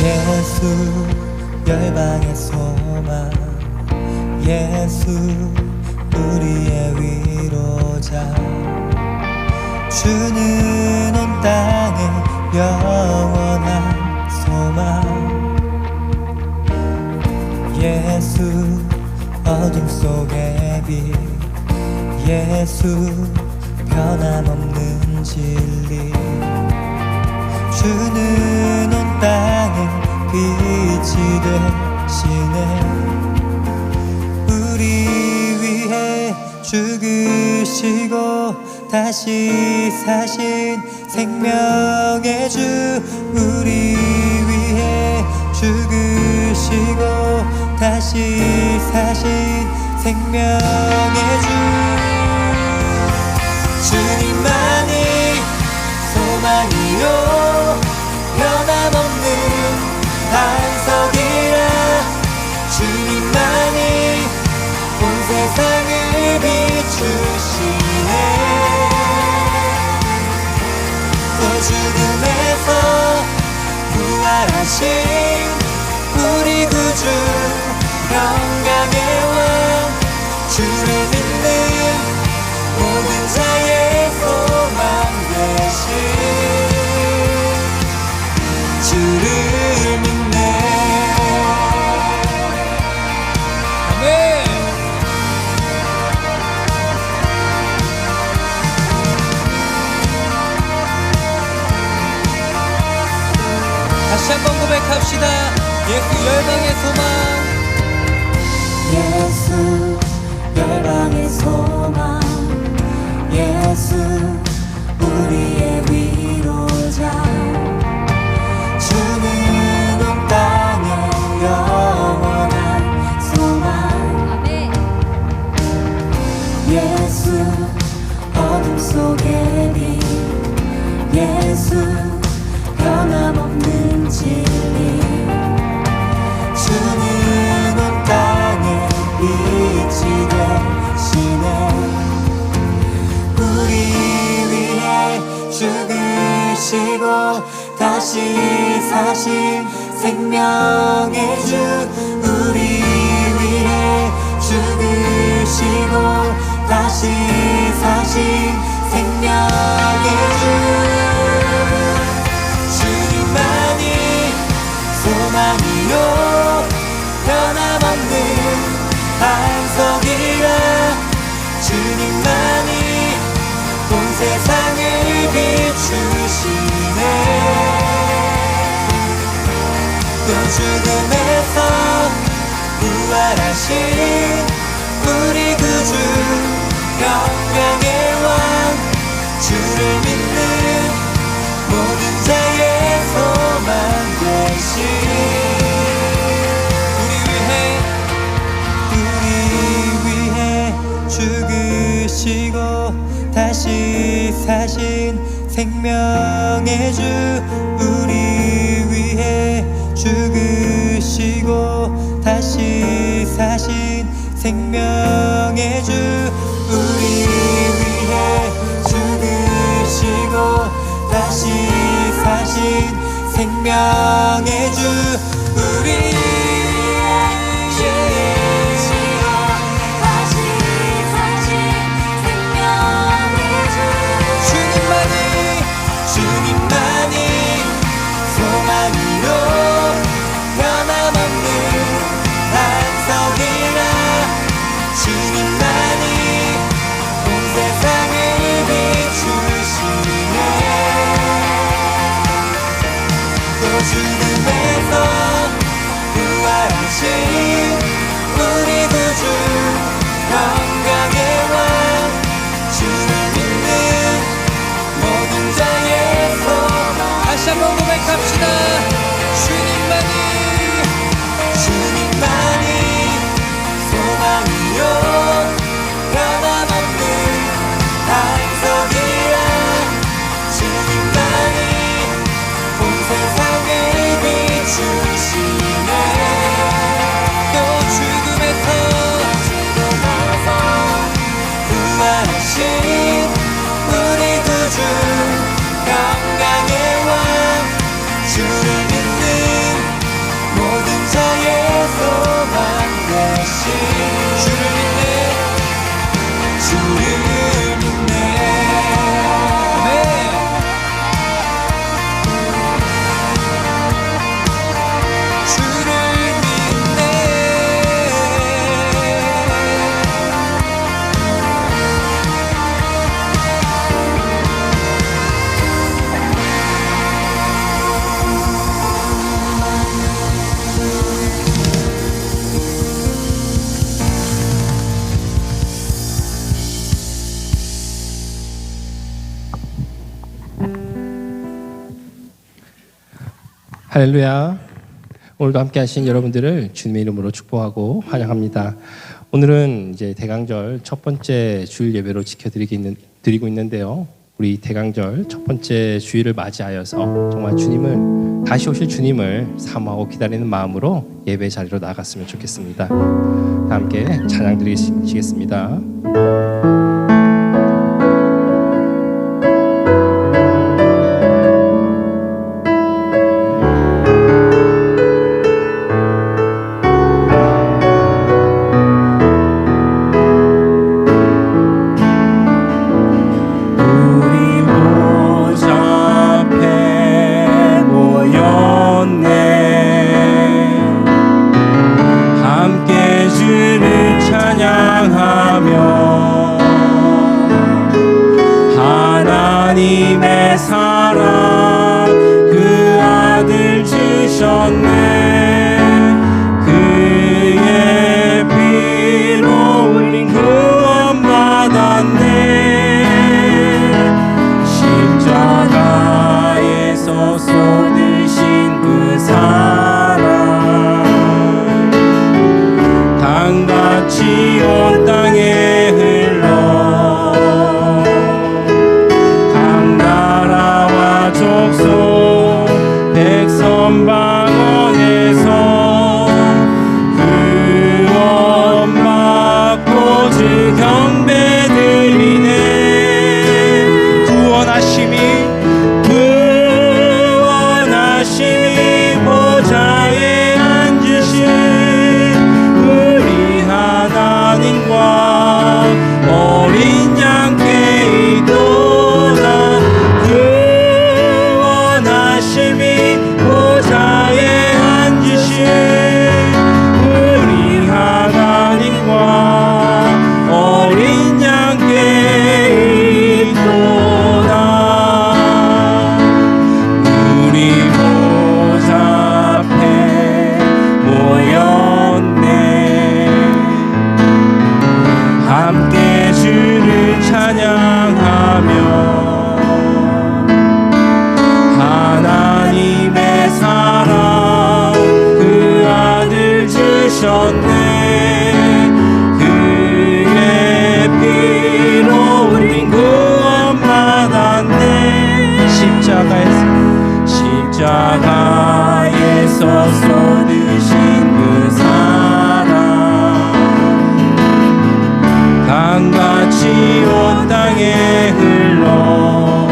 예수 열방의 소망, 예수 우리의 위로자, 주는 온 땅의 영원한 소망. 예수 어둠 속의 빛, 예수 변함없는 진리, 주는 온 땅에 빛이 되시네. 우리 위해 죽으시고 다시 사신 생명의 주, 우리 위해 죽으시고 다시 사신 생명의 주. 주님만이 소망이요 변함없는 반석이라. 주님만이 온 세상을 비추시네. 또 죽음에서 부활하신 우리 구주 평강의 왕, 주를 믿는 모든 자의 소망 되신 주를 믿네. 아멘. 다시 한번 고백합시다. 예수 열방의 소망, 예수 열방의 소망, 예수 우리의 위로자, 주는 온 땅의 영원한 소망. 아멘. 예수 어둠 속의 빛, 예수 변함없는 진리, 주는 온 땅에 빛이 되시네. 우리 위해 죽으시고 다시 사신 생명의 주, 우리 위해 죽으시고 다시 사신 생명의 주. 주님만이 소망이요 변함없는 반석이라. 주님만이 온 세상을 비추시네. 또 죽음에서 부활하신 우리 구주 평강의 왕, 주를 믿는 모든 자의 소망 되신 우리 위해 죽으시고 다시 사신 생명의 주, 우리 위해 죽으시고 다시 사신 생명의 주, 우리 위해 죽으시고 다시 사신 생명의 주. 할렐루야. 오늘도 함께 하신 여러분들을 주님의 이름으로 축복하고 환영합니다. 오늘은 이제 대강절 첫 번째 주일 예배로 드리고 있는데요. 우리 대강절 첫 번째 주일을 맞이하여서 정말 주님을, 다시 오실 주님을 사모하고 기다리는 마음으로 예배 자리로 나아갔으면 좋겠습니다. 함께 찬양 드리시겠습니다. 하나님의 사랑 그 아들 주셨네. 그의 피로 우린 구원 받았네. 십자가에서 쏟으신 그 사랑 강같이 온 땅에 흘러 백성방언에서 구원받고 주 경배 드리네. 구원하심이 보좌에 앉으신 우리 하나님과 어린 양께 있도다. 구원하심이 보좌에 앉으신 우리 하나님과 어린 양께 있도다. 우리 보좌 앞에 모였네. 함께 주를 찬양하며 하나님의 사랑 그 아들 주셨네. 그의 피로 우린 구원받았네. 십자가에서 쏟으신 그 사랑 강같이 온 땅에 흘러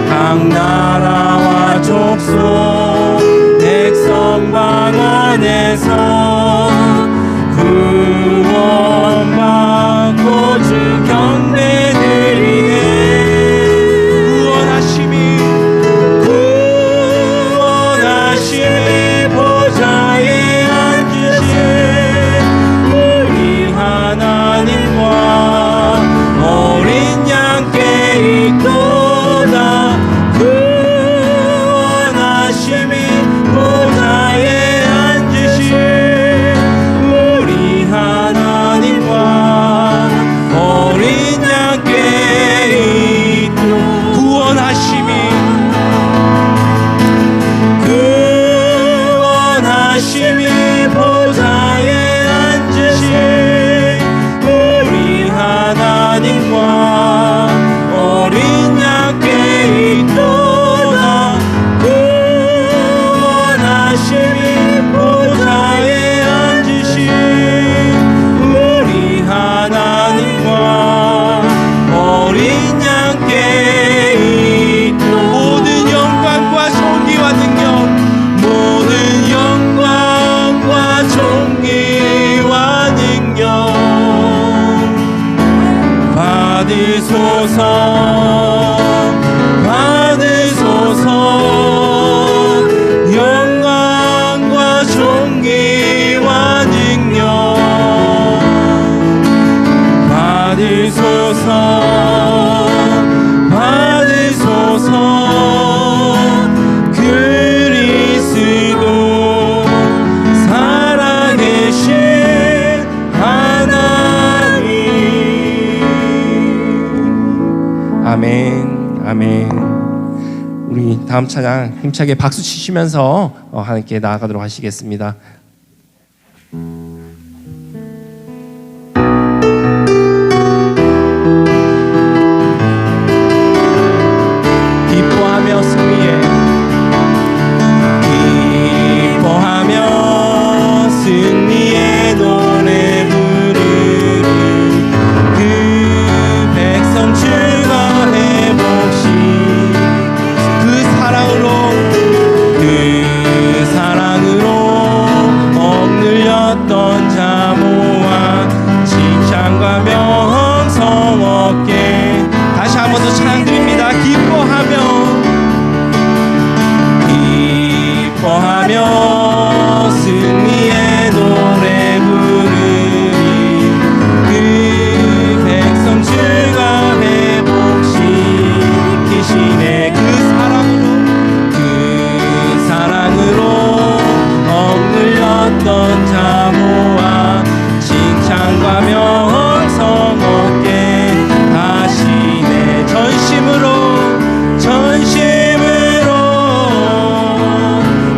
각 나라와 족속 백성방언에서 구원받고 주 경배 드리네. 구원하심이 보좌에 앉으신 우리 하나님과 어린 양께 있도다. 구원하심이 보좌에 앉으신 우리 하나님과 어린 양께 있도다. 구원하심이 보좌에 앉으신 우리 하나님과 어린 양께 있도다. 구원하심이 보좌에 앉으신 우리 하나님과 어린 양께 있도다. 모든 영광과 존귀와 능력, 모든 영광과 다음 찬양 힘차게 박수 치시면서 함께 나아가도록 하시겠습니다. 기뻐하며 승리해, 기뻐하며 승리의 노래 부르리. 그 백성 주가 회복시 그 사랑으로 억눌렸던 자 모아 칭찬과 명성 얻게. 다시 한 번 더 찬양드립니다. 기뻐하며 승리의 노래 부르리. 그 백성 주가 회복시키시네. 그 사랑으로 억눌렸던 자 모아 칭찬과 명성 얻게 하시네. 전심으로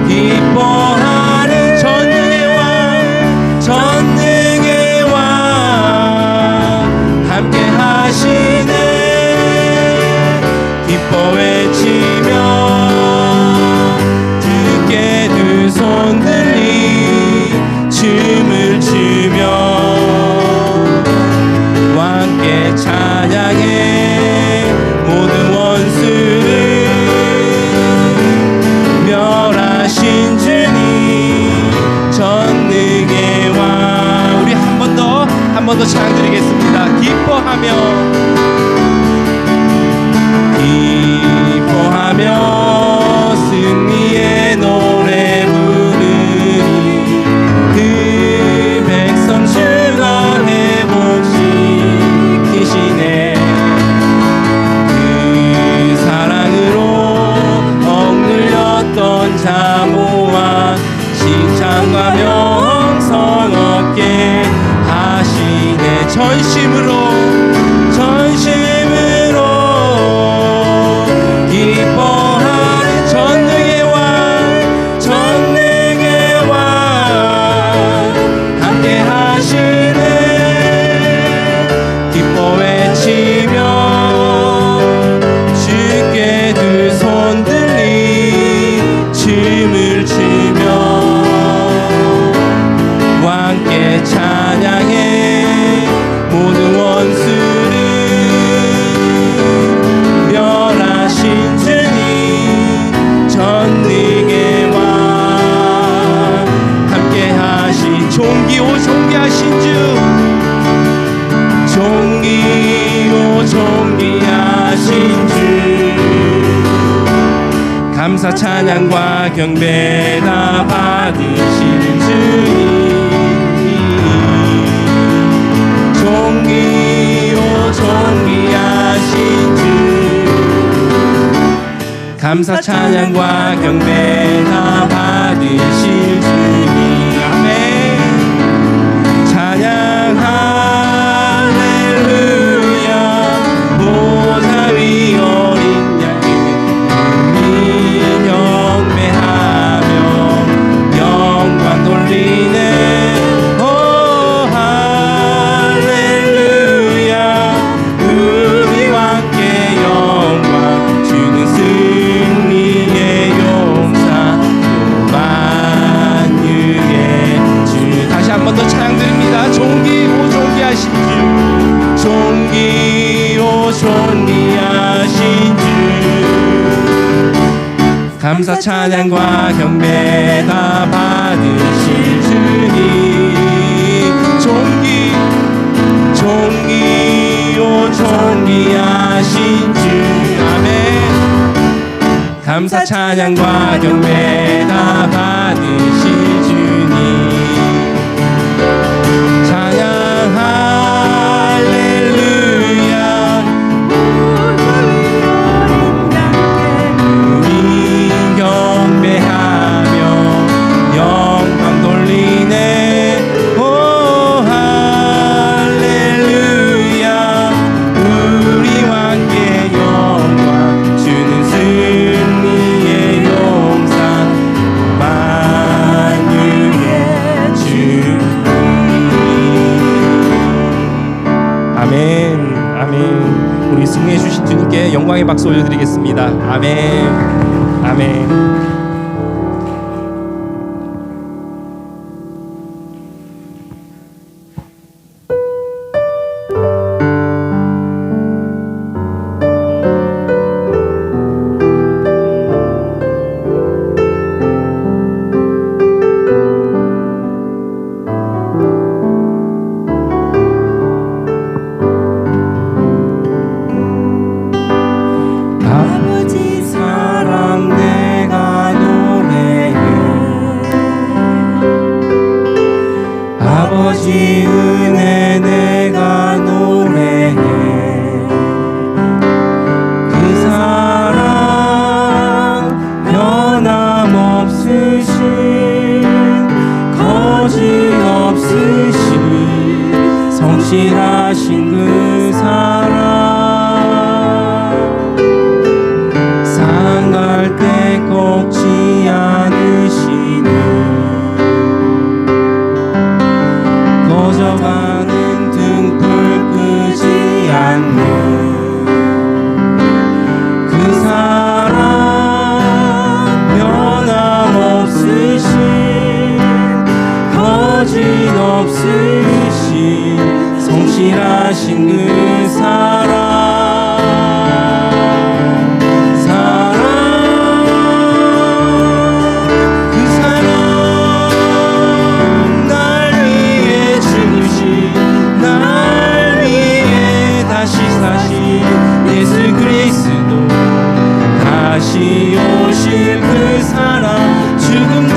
기뻐하는 전능의 왕 함께 하시네. 기뻐 외치며 주께 두 손 들리 춤을 추며 왕께 찬양해 모든 원수를 멸하신 주님 전능의 왕. 우리 한 번 더 찬양드리겠습니다. 기뻐하며 승리의 노래 부르리. 그 백성 주가 회복시키시네. 그 사랑으로 억눌렸던 자 모아 칭찬과 명성 얻게 하시네. 전심으로 기뻐하는 전능의 왕 함께 하시네. 기뻐 외치며 주께 두 손 들리 춤을 추며 왕께 찬양해 모든 원수를 멸하신 주님 전능의 왕 함께 하신 존귀하신 주 존귀하신 주 감사 찬양과 경배 다 받으시는 주님 존귀하신 주 감사 찬양과 경배 다 받으실 주님. 아멘. 찬양 할렐루야. 보좌 위 어린 양에게 경배하며 영광 돌리네. 오 할렐루야. 우리 왕께 영광 주는 승리의 용사 만유의 주. 다시 한 번 더 찬양드립니다. 존귀하신 주 존귀하신 주 감사 찬양과 경배 다 받으실 주님 존귀하신 주. 아멘. 감사 찬양과 경배 다 받으실 주님. 찬양 할렐루야. 우리 경배하며 영광 돌리네. 오 할렐루야. 우리 왕께 영광 주는 승리의 영광의 박수 올려드리겠습니다. 아멘. 아멘. 아버지 사랑 내가 노래해 아버지 은혜 내가 노래해 그 사랑 변함없으신 거짓없으신 성실하신 그 사랑 상할 때 꺾지 않으시는 꺼져가는 등불 끄지 않는 그 사랑 변함없으신 거짓없으신 성실하신 그 사랑 다시 오실 그 사랑 죽음도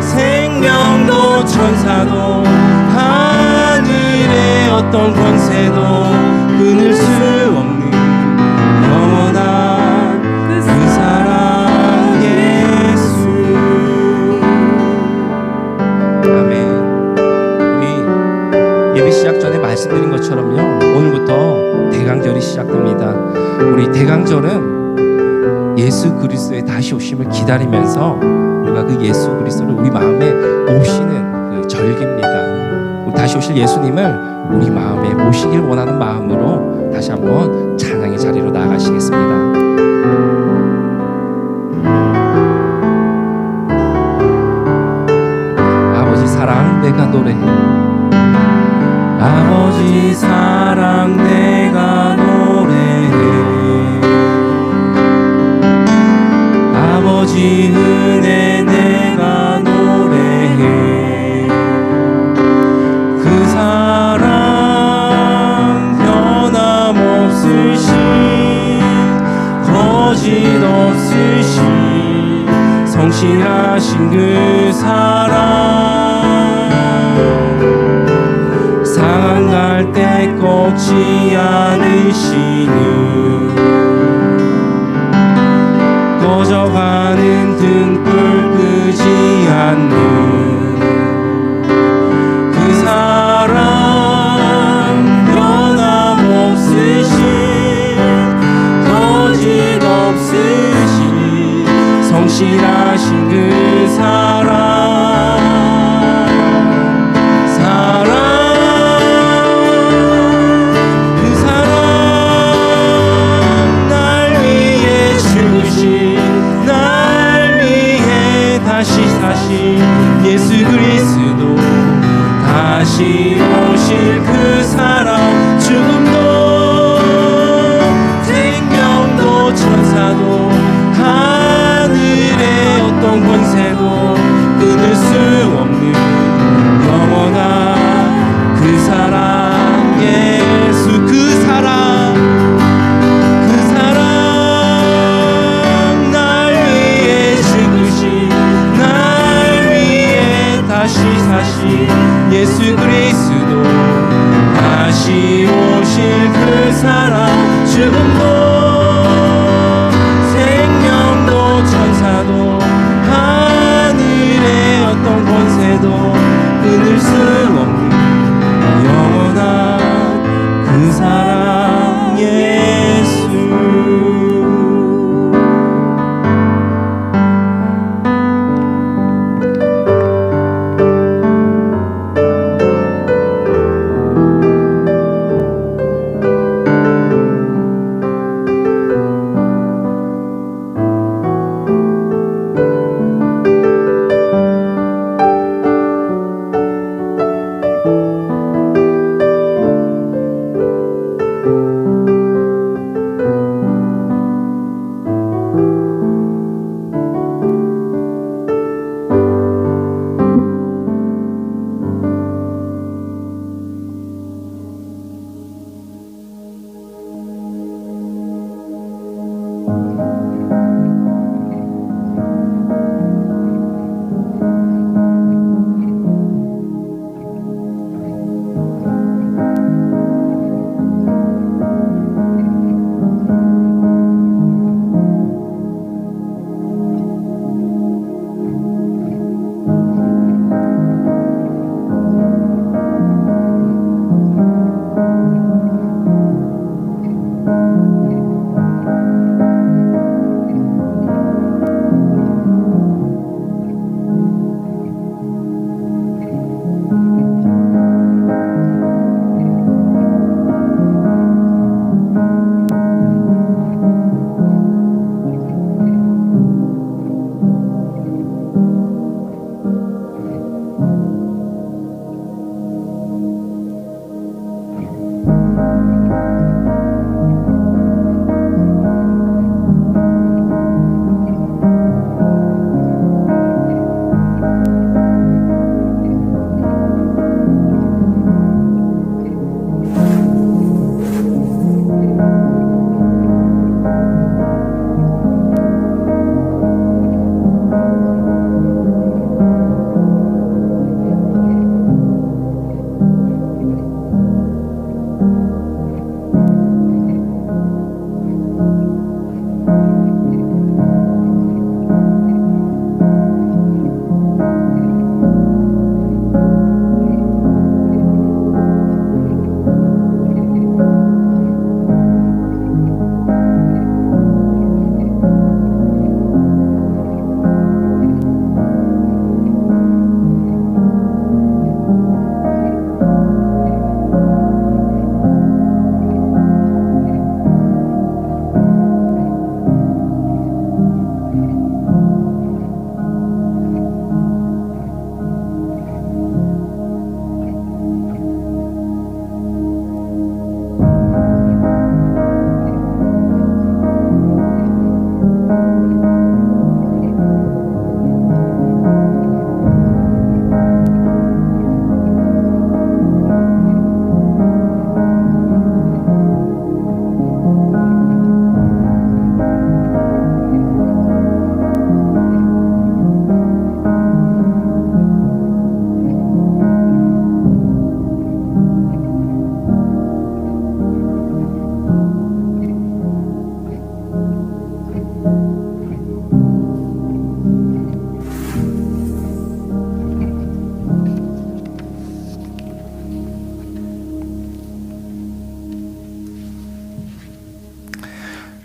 생명도 천사도 하늘의 어떤 권세도 끊을 수 없는 영원한 그 사랑 예수. 아멘. 우리 예배 시작 전에 말씀드린 것처럼요, 오늘부터 대강절이 시작됩니다. 우리 대강절은 예수 그리스도의 다시 오심을 기다리면서 우리가 그 예수 그리스도를 우리 마음에 모시는 그 절기입니다. 우리 다시 오실 예수님을 우리 마음에 모시길 원하는 마음으로 다시 한번 찬양의 자리로 나아가시겠습니다. 아버지 사랑 내가 노래해 아버지 사랑 내가 노래해 아버지 은혜 내가 노래해 그 사랑 변함없으신 거짓없으신 성실하신 그 사랑 상한 갈 때 꺾지 않으시는 꺼져가는 등불 끄지 않는 그 사랑 변함없으신 거짓없으신 성실하신 그 사랑 예수 그리스도 다시 오실 그 사랑 죽음도 생명도 천사도 하늘의 어떤 권세도 끊을 수 없는 영원한 그 사랑 예수 그 사랑 예수 그리스도 다시 오실 그 사랑 죽음도 생명도 천사도 하늘의 어떤 권세도 끊을 수 없는 영원한 그 사랑 예수.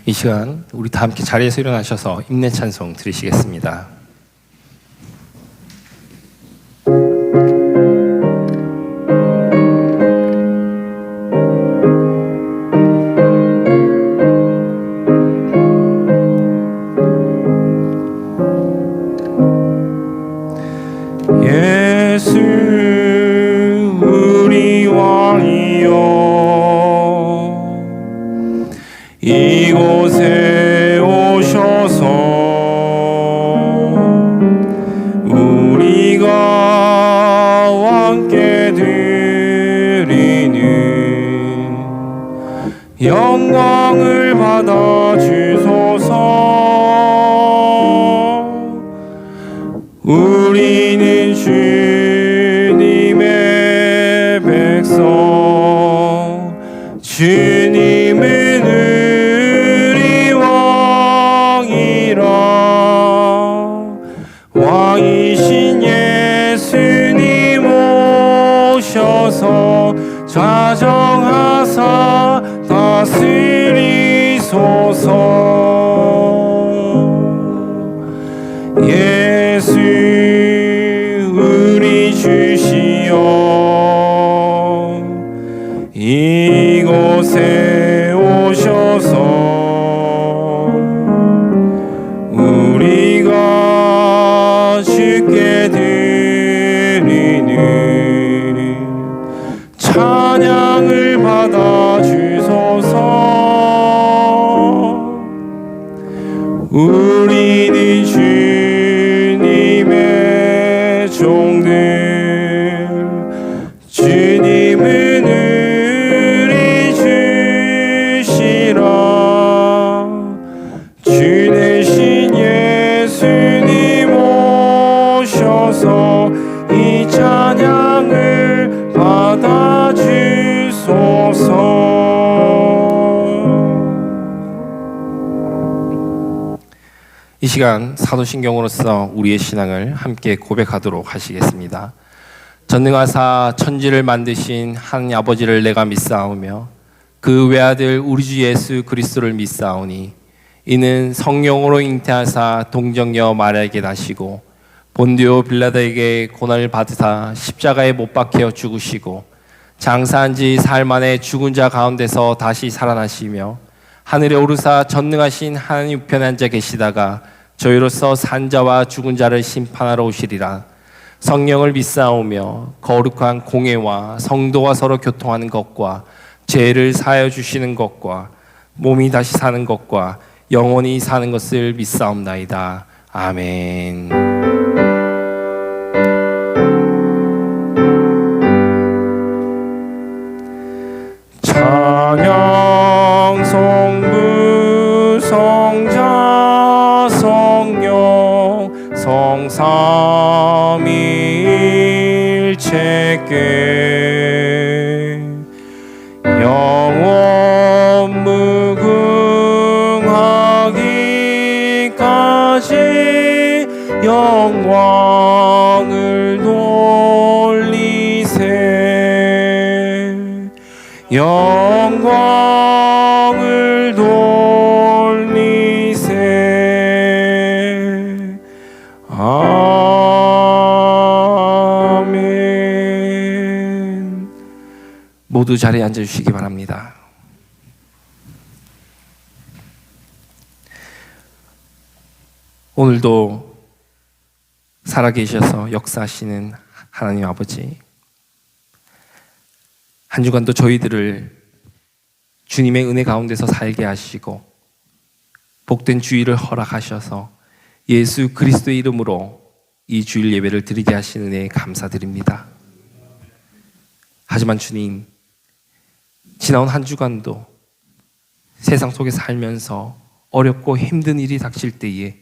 이 시간 우리 다 함께 자리에서 일어나셔서 임내 찬송 드리시겠습니다. 예수 우리 왕이여 이곳에 오셔서 우리가 함께 드리는 영광을 받아 주소서. 우리는 주님의 백성, 주님은 우리 왕이라. 왕이신 예수님 오셔서 좌정하사 다스리소서. 예수 우리 주시여 이곳에 오셔서 우리가 주께 드리는 찬양을 받아 주소서. 우리는 주님의 종들, 주님은 우리 주시라. 주 대신 예수님 오셔서 이 찬양을 받아 주소서. 이 시간 사도신경으로서 우리의 신앙을 함께 고백하도록 하시겠습니다. 전능하사 천지를 만드신 하나님 아버지를 내가 믿사오며 그 외아들 우리 주 예수 그리스도를 믿사오니 이는 성령으로 잉태하사 동정녀 마리아에게 나시고 본디오 빌라도에게 고난을 받으사 십자가에 못 박혀 죽으시고 장사한 지 사흘 만에 죽은 자 가운데서 다시 살아나시며 하늘에 오르사 전능하신 하나님 우편에 앉아 계시다가 저희로서 산 자와 죽은 자를 심판하러 오시리라. 성령을 믿사오며 거룩한 공회와 성도가 서로 교통하는 것과 죄를 사하여 주시는 것과 몸이 다시 사는 것과 영원히 사는 것을 믿사옵나이다. 아멘. 찬양 성부 성자 성령 성삼위일체께 영원 무궁하기까지 영광을 돌리세. 영광을 돌리세. 아멘. 모두 자리에 앉아주시기 바랍니다. 오늘도 살아계셔서 역사하시는 하나님 아버지, 한 주간도 저희들을 주님의 은혜 가운데서 살게 하시고 복된 주일을 허락하셔서 예수 그리스도의 이름으로 이 주일 예배를 드리게 하신 은혜에 감사드립니다. 하지만 주님, 지나온 한 주간도 세상 속에 살면서 어렵고 힘든 일이 닥칠 때에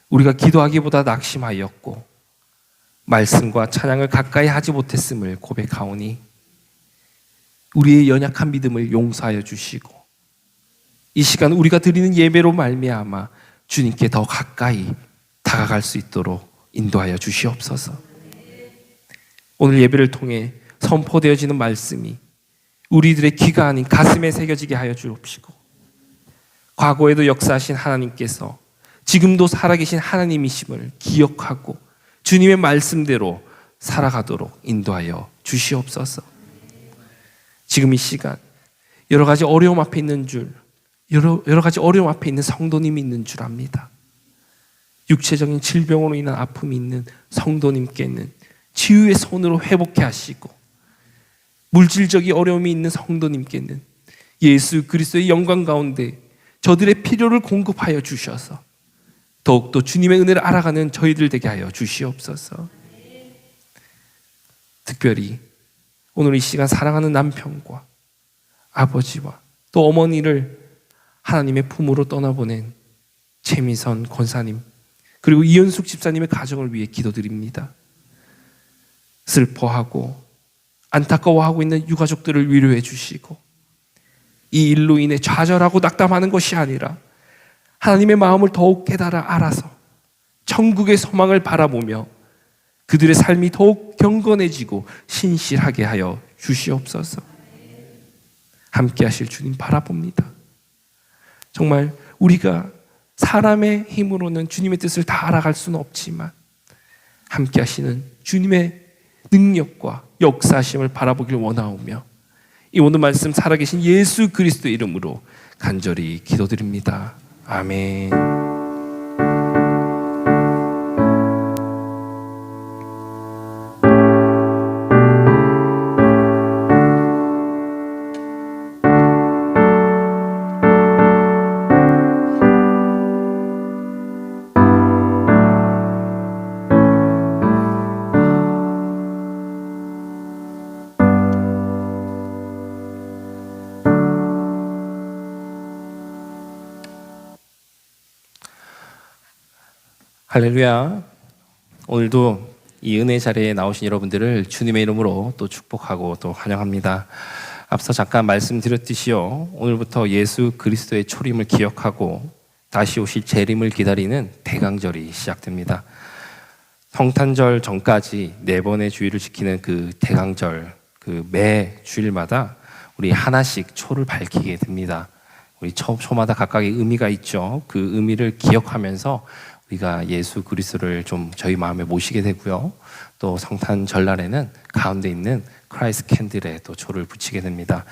우리가 기도하기보다 낙심하였고 말씀과 찬양을 가까이 하지 못했음을 고백하오니 우리의 연약한 믿음을 용서하여 주시고 이 시간 우리가 드리는 예배로 말미암아 주님께 더 가까이 다가갈 수 있도록 인도하여 주시옵소서. 오늘 예배를 통해 선포되어지는 말씀이 우리들의 귀가 아닌 가슴에 새겨지게 하여 주옵시고 과거에도 역사하신 하나님께서 지금도 살아계신 하나님이심을 기억하고 주님의 말씀대로 살아가도록 인도하여 주시옵소서. 지금 이 시간 여러 가지 어려움 앞에 있는 여러 가지 어려움 앞에 있는 성도님이 있는 줄 압니다. 육체적인 질병으로 인한 아픔이 있는 성도님께는 치유의 손으로 회복해 하시고, 물질적인 어려움이 있는 성도님께는 예수 그리스도의 영광 가운데 저들의 필요를 공급하여 주셔서 더욱더 주님의 은혜를 알아가는 저희들 되게 하여 주시옵소서. 특별히 오늘 이 시간 사랑하는 남편과 아버지와 또 어머니를 하나님의 품으로 떠나보낸 최미선 권사님 그리고 이현숙 집사님의 가정을 위해 기도드립니다. 슬퍼하고 안타까워하고 있는 유가족들을 위로해 주시고, 이 일로 인해 좌절하고 낙담하는 것이 아니라 하나님의 마음을 더욱 깨달아 알아서 천국의 소망을 바라보며 그들의 삶이 더욱 경건해지고 신실하게 하여 주시옵소서. 함께 하실 주님 바라봅니다. 정말 우리가 사람의 힘으로는 주님의 뜻을 다 알아갈 수는 없지만 함께 하시는 주님의 능력과 역사하심을 바라보길 원하오며, 이 오늘 말씀 살아계신 예수 그리스도의 이름으로 간절히 기도드립니다. 아멘. 할렐루야. 오늘도 이 은혜 자리에 나오신 여러분들을 주님의 이름으로 또 축복하고 또 환영합니다. 앞서 잠깐 말씀드렸듯이요, 오늘부터 예수 그리스도의 초림을 기억하고 다시 오실 재림을 기다리는 대강절이 시작됩니다. 성탄절 전까지 4번의 주일을 지키는 그 대강절, 그 매 주일마다 우리 하나씩 초를 밝히게 됩니다. 우리 초마다 각각의 의미가 있죠. 그 의미를 기억하면서 우리가 예수 그리스도를 좀 저희 마음에 모시게 되고요. 또 성탄 절날에는 가운데 있는 크라이스트 캔들에 또 초를 붙이게 됩니다.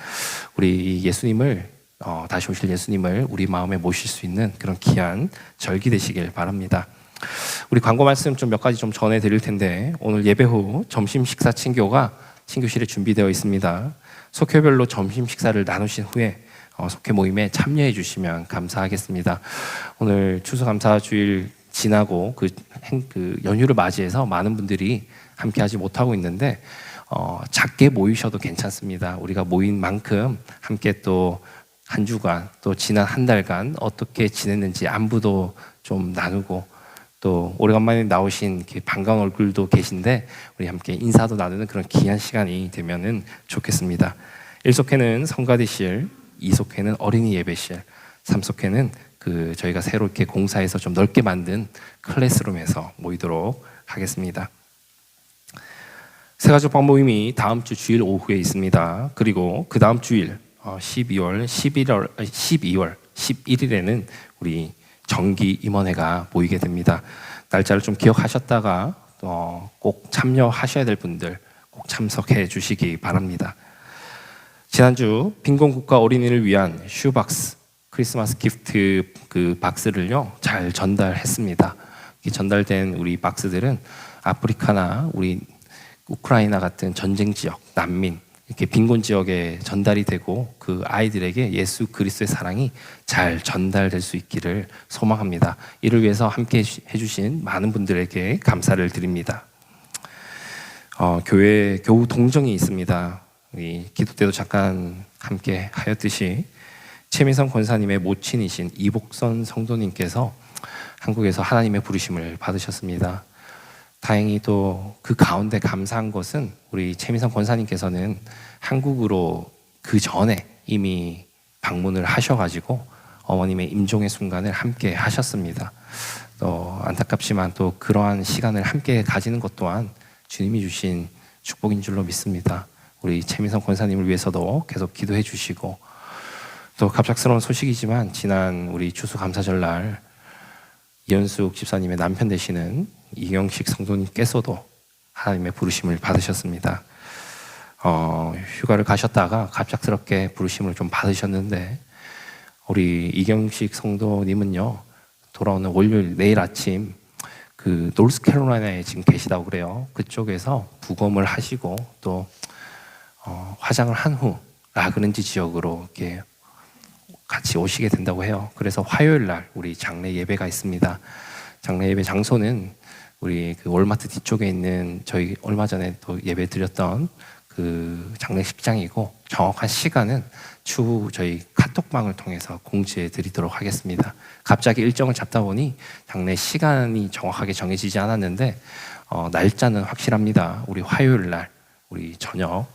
우리 예수님을 다시 오실 예수님을 우리 마음에 모실 수 있는 그런 귀한 절기 되시길 바랍니다. 우리 광고 말씀 좀 몇 가지 좀 전해 드릴 텐데, 오늘 예배 후 점심 식사 친교가 친교실에 준비되어 있습니다. 속회별로 점심 식사를 나누신 후에 속회 모임에 참여해 주시면 감사하겠습니다. 오늘 추수감사 주일 지나고 그 연휴를 맞이해서 많은 분들이 함께 하지 못하고 있는데 작게 모이셔도 괜찮습니다. 우리가 모인 만큼 함께 또 한 주간 또 지난 한 달간 어떻게 지냈는지 안부도 좀 나누고, 또 오래간만에 나오신 반가운 얼굴도 계신데 우리 함께 인사도 나누는 그런 귀한 시간이 되면은 좋겠습니다. 1속회는 성가대실, 2속회는 어린이 예배실, 3속회는 저희가 새로 이렇게 공사해서 좀 넓게 만든 클래스룸에서 모이도록 하겠습니다. 새가족방 모임이 다음 주 주일 오후에 있습니다. 그리고 그 다음 주일 12월 11일에는 우리 정기 임원회가 모이게 됩니다. 날짜를 좀 기억하셨다가 꼭 참여하셔야 될 분들 꼭 참석해 주시기 바랍니다. 지난주 빈곤국가 어린이를 위한 슈박스, 크리스마스 기프트 그 박스를요 잘 전달했습니다. 전달된 우리 박스들은 아프리카나 우리 우크라이나 같은 전쟁 지역, 난민, 이렇게 빈곤 지역에 전달이 되고 그 아이들에게 예수 그리스도의 사랑이 잘 전달될 수 있기를 소망합니다. 이를 위해서 함께 해주신 많은 분들에게 감사를 드립니다. 교회 교우 동정이 있습니다. 우리 기도 때도 잠깐 함께 하였듯이 최미선 권사님의 모친이신 이복선 성도님께서 한국에서 하나님의 부르심을 받으셨습니다. 다행히 또 그 가운데 감사한 것은 우리 최미선 권사님께서는 한국으로 그 전에 이미 방문을 하셔가지고 어머님의 임종의 순간을 함께 하셨습니다. 또 안타깝지만 또 그러한 시간을 함께 가지는 것 또한 주님이 주신 축복인 줄로 믿습니다. 우리 최미선 권사님을 위해서도 계속 기도해 주시고, 또 갑작스러운 소식이지만 지난 우리 추수감사절 이현숙 집사님의 남편 되시는 이경식 성도님께서도 하나님의 부르심을 받으셨습니다. 휴가를 가셨다가 갑작스럽게 부르심을 좀 받으셨는데 우리 이경식 성도님은요, 돌아오는 월요일 내일 아침 그 노스캐롤라이나에 지금 계시다고 그래요. 그쪽에서 부검을 하시고 또 화장을 한 후 라그랜지 지역으로 이렇게 같이 오시게 된다고 해요. 그래서 화요일 날 우리 장례 예배가 있습니다. 장례 예배 장소는 우리 그 월마트 뒤쪽에 있는 저희 얼마 전에 또 예배 드렸던 그 장례식장이고, 정확한 시간은 추후 저희 카톡방을 통해서 공지해 드리도록 하겠습니다. 갑자기 일정을 잡다 보니 장례 시간이 정확하게 정해지지 않았는데 날짜는 확실합니다. 우리 화요일 날 우리 저녁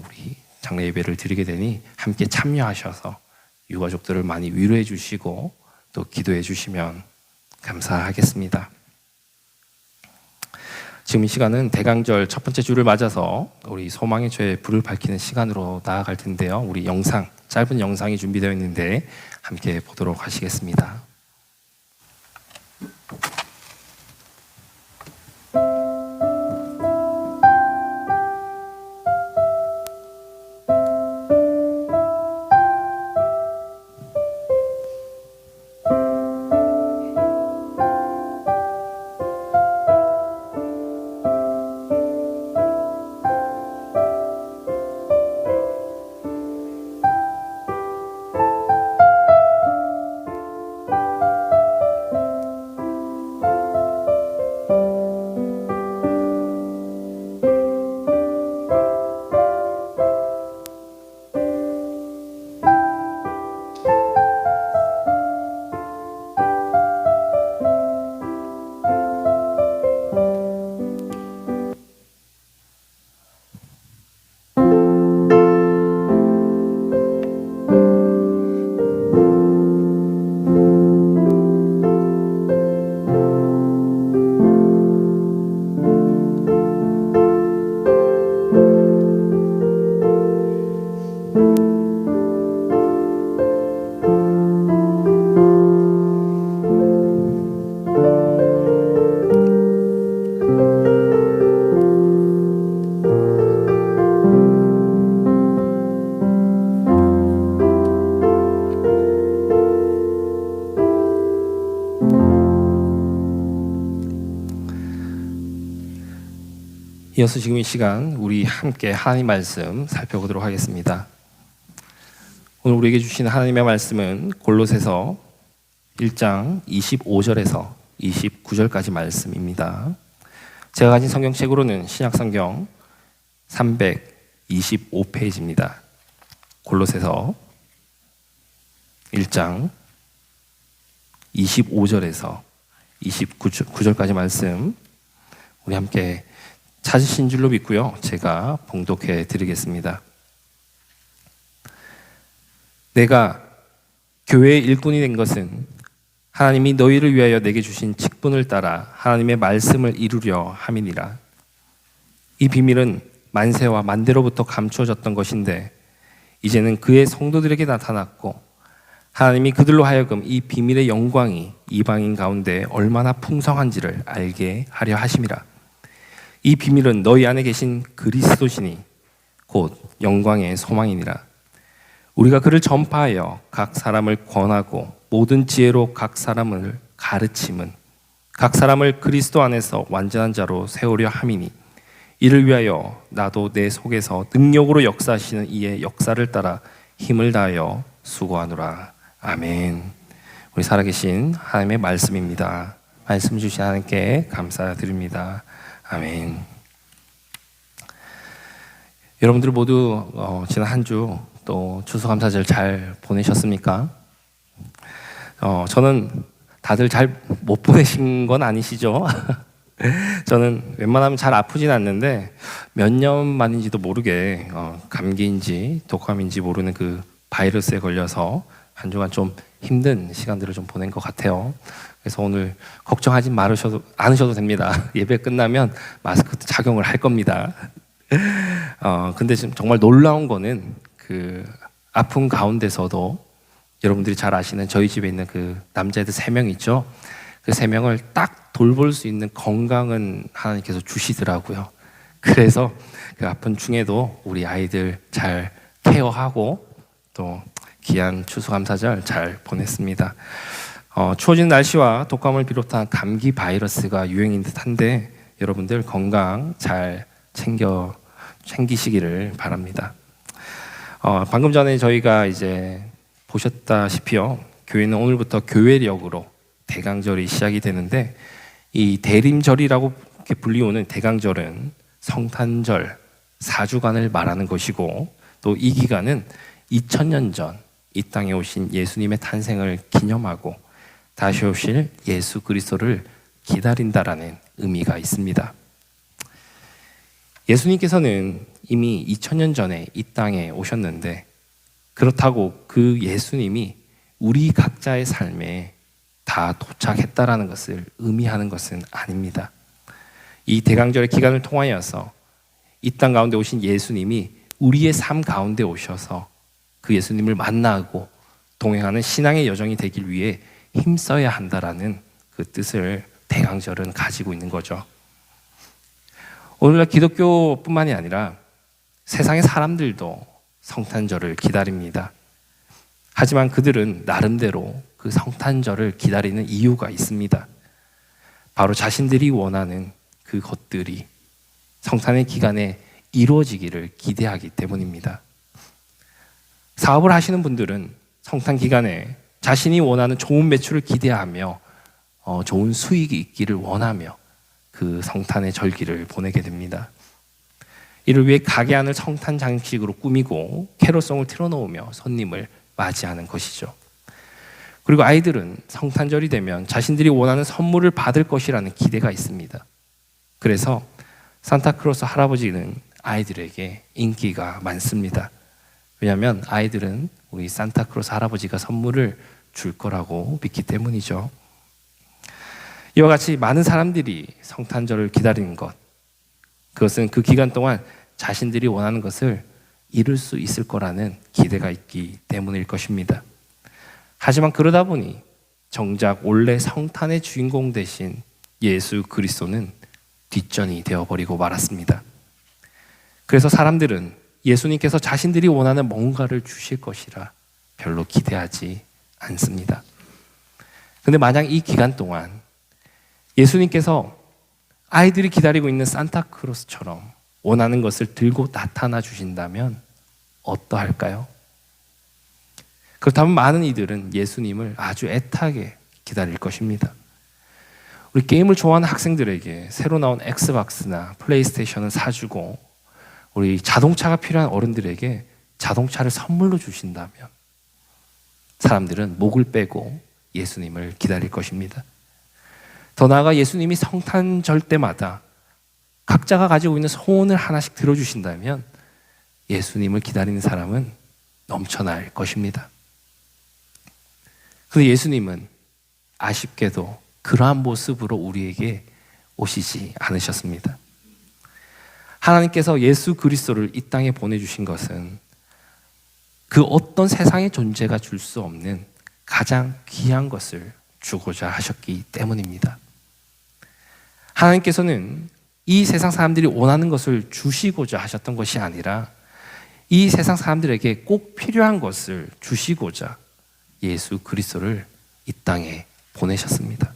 우리 장례 예배를 드리게 되니 함께 참여하셔서 유가족들을 많이 위로해 주시고 또 기도해 주시면 감사하겠습니다. 지금 이 시간은 대강절 첫 번째 주를 맞아서 우리 소망의 죄에 불을 밝히는 시간으로 나아갈 텐데요. 우리 짧은 영상이 준비되어 있는데 함께 보도록 하시겠습니다. 이어서 지금 이 시간 우리 함께 하나님 말씀 살펴보도록 하겠습니다. 오늘 우리에게 주신 하나님의 말씀은 골로새서 1장 25절에서 29절까지 말씀입니다. 제가 가진 성경책으로는 신약성경 325페이지입니다. 골로새서 1장 25절에서 29절까지 말씀 우리 함께 찾으신 줄로 믿고요. 제가 봉독해 드리겠습니다. 내가 교회의 일꾼이 된 것은 하나님이 너희를 위하여 내게 주신 직분을 따라 하나님의 말씀을 이루려 함이니라. 이 비밀은 만세와 만대로부터 감추어졌던 것인데 이제는 그의 성도들에게 나타났고 하나님이 그들로 하여금 이 비밀의 영광이 이방인 가운데 얼마나 풍성한지를 알게 하려 하심이라. 이 비밀은 너희 안에 계신 그리스도시니 곧 영광의 소망이니라. 우리가 그를 전파하여 각 사람을 권하고 모든 지혜로 각 사람을 가르침은 각 사람을 그리스도 안에서 완전한 자로 세우려 함이니 이를 위하여 나도 내 속에서 능력으로 역사하시는 이의 역사를 따라 힘을 다하여 수고하노라. 아멘. 우리 살아계신 하나님의 말씀입니다. 말씀 주신 하나님께 감사드립니다. 아멘. 여러분들 모두 지난 한 주 또 추수감사절 잘 보내셨습니까? 저는 다들 잘 못 보내신 건 아니시죠? 저는 웬만하면 잘 아프진 않는데 몇 년 만인지도 모르게 감기인지 독감인지 모르는 그 바이러스에 걸려서 한 주간 좀 힘든 시간들을 좀 보낸 것 같아요. 그래서 오늘 걱정하지 않으셔도 됩니다. 예배 끝나면 마스크 착용을 할 겁니다. 근데 지금 정말 놀라운 거는 그 아픔 가운데서도 여러분들이 잘 아시는 저희 집에 있는 그 남자애들 3명 있죠. 그 3명을 딱 돌볼 수 있는 건강은 하나님께서 주시더라고요. 그래서 그 아픈 중에도 우리 아이들 잘 케어하고 또 귀한 추수감사절 잘 보냈습니다. 추워지는 날씨와 독감을 비롯한 감기 바이러스가 유행인 듯한데 여러분들 건강 잘 챙기시기를 바랍니다. 방금 전에 저희가 이제 보셨다시피요, 교회는 오늘부터 교회력으로 대강절이 시작이 되는데, 이 대림절이라고 이렇게 불리우는 대강절은 성탄절 4주간을 말하는 것이고, 또 이 기간은 2000년 전 이 땅에 오신 예수님의 탄생을 기념하고 다시 오실 예수 그리스도를 기다린다라는 의미가 있습니다. 예수님께서는 이미 2000년 전에 이 땅에 오셨는데, 그렇다고 그 예수님이 우리 각자의 삶에 다 도착했다라는 것을 의미하는 것은 아닙니다. 이 대강절의 기간을 통하여서 이 땅 가운데 오신 예수님이 우리의 삶 가운데 오셔서 그 예수님을 만나고 동행하는 신앙의 여정이 되길 위해 힘써야 한다라는 그 뜻을 대강절은 가지고 있는 거죠. 오늘날 기독교뿐만이 아니라 세상의 사람들도 성탄절을 기다립니다. 하지만 그들은 나름대로 그 성탄절을 기다리는 이유가 있습니다. 바로 자신들이 원하는 그 것들이 성탄의 기간에 이루어지기를 기대하기 때문입니다. 사업을 하시는 분들은 성탄 기간에 자신이 원하는 좋은 매출을 기대하며 좋은 수익이 있기를 원하며 그 성탄의 절기를 보내게 됩니다. 이를 위해 가게 안을 성탄 장식으로 꾸미고 캐롤송을 틀어놓으며 손님을 맞이하는 것이죠. 그리고 아이들은 성탄절이 되면 자신들이 원하는 선물을 받을 것이라는 기대가 있습니다. 그래서 산타크로스 할아버지는 아이들에게 인기가 많습니다. 왜냐하면 아이들은 우리 산타크로스 할아버지가 선물을 줄 거라고 믿기 때문이죠. 이와 같이 많은 사람들이 성탄절을 기다리는 것, 그것은 그 기간 동안 자신들이 원하는 것을 이룰 수 있을 거라는 기대가 있기 때문일 것입니다. 하지만 그러다 보니 정작 원래 성탄의 주인공 되신 예수 그리스도는 뒷전이 되어버리고 말았습니다. 그래서 사람들은 예수님께서 자신들이 원하는 뭔가를 주실 것이라 별로 기대하지 않습니다. 그런데 만약 이 기간 동안 예수님께서 아이들이 기다리고 있는 산타크로스처럼 원하는 것을 들고 나타나 주신다면 어떠할까요? 그렇다면 많은 이들은 예수님을 아주 애타게 기다릴 것입니다. 우리 게임을 좋아하는 학생들에게 새로 나온 엑스박스나 플레이스테이션을 사주고, 우리 자동차가 필요한 어른들에게 자동차를 선물로 주신다면 사람들은 목을 빼고 예수님을 기다릴 것입니다. 더 나아가 예수님이 성탄절 때마다 각자가 가지고 있는 소원을 하나씩 들어주신다면 예수님을 기다리는 사람은 넘쳐날 것입니다. 그런데 예수님은 아쉽게도 그러한 모습으로 우리에게 오시지 않으셨습니다. 하나님께서 예수 그리스도를 이 땅에 보내주신 것은 그 어떤 세상의 존재가 줄 수 없는 가장 귀한 것을 주고자 하셨기 때문입니다. 하나님께서는 이 세상 사람들이 원하는 것을 주시고자 하셨던 것이 아니라 이 세상 사람들에게 꼭 필요한 것을 주시고자 예수 그리스도를 이 땅에 보내셨습니다.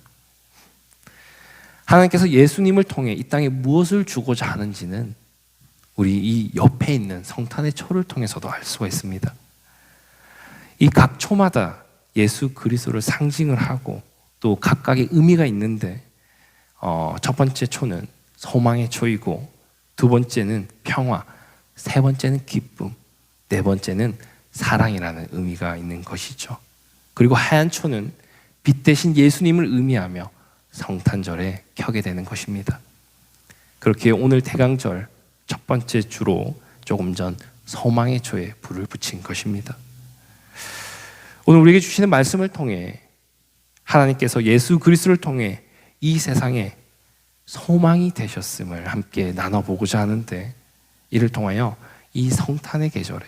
하나님께서 예수님을 통해 이 땅에 무엇을 주고자 하는지는 우리 이 옆에 있는 성탄의 초를 통해서도 알 수가 있습니다. 이 각 초마다 예수 그리스도를 상징을 하고 또 각각의 의미가 있는데, 첫 번째 초는 소망의 초이고, 두 번째는 평화, 세 번째는 기쁨, 네 번째는 사랑이라는 의미가 있는 것이죠. 그리고 하얀 초는 빛 대신 예수님을 의미하며 성탄절에 켜게 되는 것입니다. 그렇게 오늘 대강절 첫 번째 주로 조금 전 소망의 초에 불을 붙인 것입니다. 오늘 우리에게 주시는 말씀을 통해 하나님께서 예수 그리스도를 통해 이 세상에 소망이 되셨음을 함께 나눠보고자 하는데, 이를 통하여 이 성탄의 계절에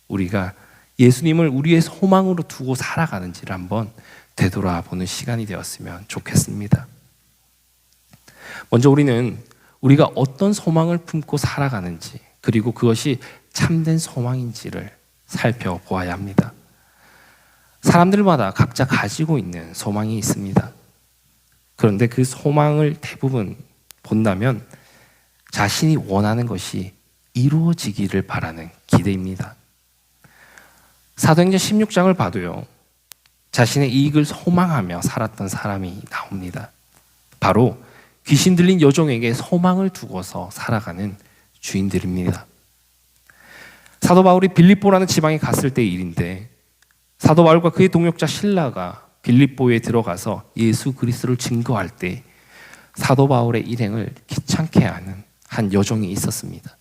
우리가 예수님을 우리의 소망으로 두고 살아가는지를 한번 되돌아보는 시간이 되었으면 좋겠습니다. 먼저 우리는 우리가 어떤 소망을 품고 살아가는지, 그리고 그것이 참된 소망인지를 살펴보아야 합니다. 사람들마다 각자 가지고 있는 소망이 있습니다. 그런데 그 소망을 대부분 본다면 자신이 원하는 것이 이루어지기를 바라는 기대입니다. 사도행전 16장을 봐도요, 자신의 이익을 소망하며 살았던 사람이 나옵니다. 바로 귀신 들린 여종에게 소망을 두고서 살아가는 주인들입니다. 사도 바울이 빌립보라는 지방에 갔을 때의 일인데, 사도 바울과 그의 동역자 실라가 빌립보에 들어가서 예수 그리스도를 증거할 때 사도 바울의 일행을 귀찮게 하는 한 여종이 있었습니다.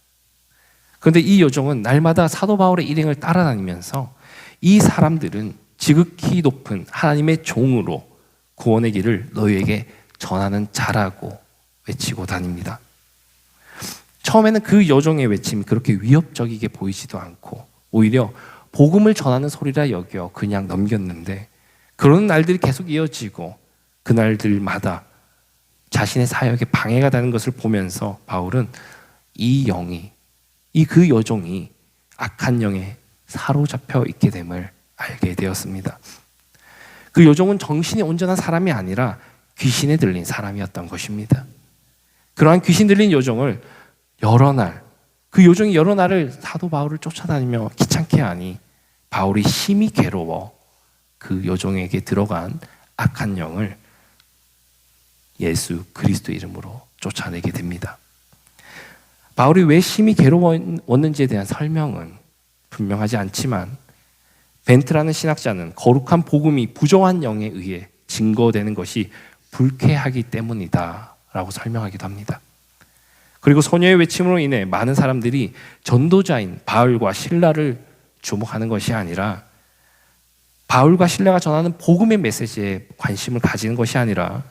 그런데 이 여종은 날마다 사도 바울의 일행을 따라다니면서 이 사람들은 지극히 높은 하나님의 종으로 구원의 길을 너희에게 전하는 자라고 외치고 다닙니다. 처음에는 그 여종의 외침이 그렇게 위협적이게 보이지도 않고 오히려 복음을 전하는 소리라 여겨 그냥 넘겼는데, 그런 날들이 계속 이어지고 그날들마다 자신의 사역에 방해가 되는 것을 보면서 바울은 이 영이, 그 여종이 악한 영에 사로잡혀 있게 됨을 알게 되었습니다. 그 여종은 정신이 온전한 사람이 아니라 귀신에 들린 사람이었던 것입니다. 그러한 귀신 들린 여종을 그 여종이 여러 날을 사도 바울을 쫓아다니며 귀찮게 하니 바울이 심히 괴로워 그 여종에게 들어간 악한 영을 예수 그리스도 이름으로 쫓아내게 됩니다. 바울이 왜 심히 괴로웠는지에 대한 설명은 분명하지 않지만, 벤트라는 신학자는 거룩한 복음이 부정한 영에 의해 증거되는 것이 불쾌하기 때문이다 라고 설명하기도 합니다. 그리고 소녀의 외침으로 인해 많은 사람들이 전도자인 바울과 실라를 주목하는 것이 아니라, 바울과 실라가 전하는 복음의 메시지에 관심을 가지는 것이 아니라,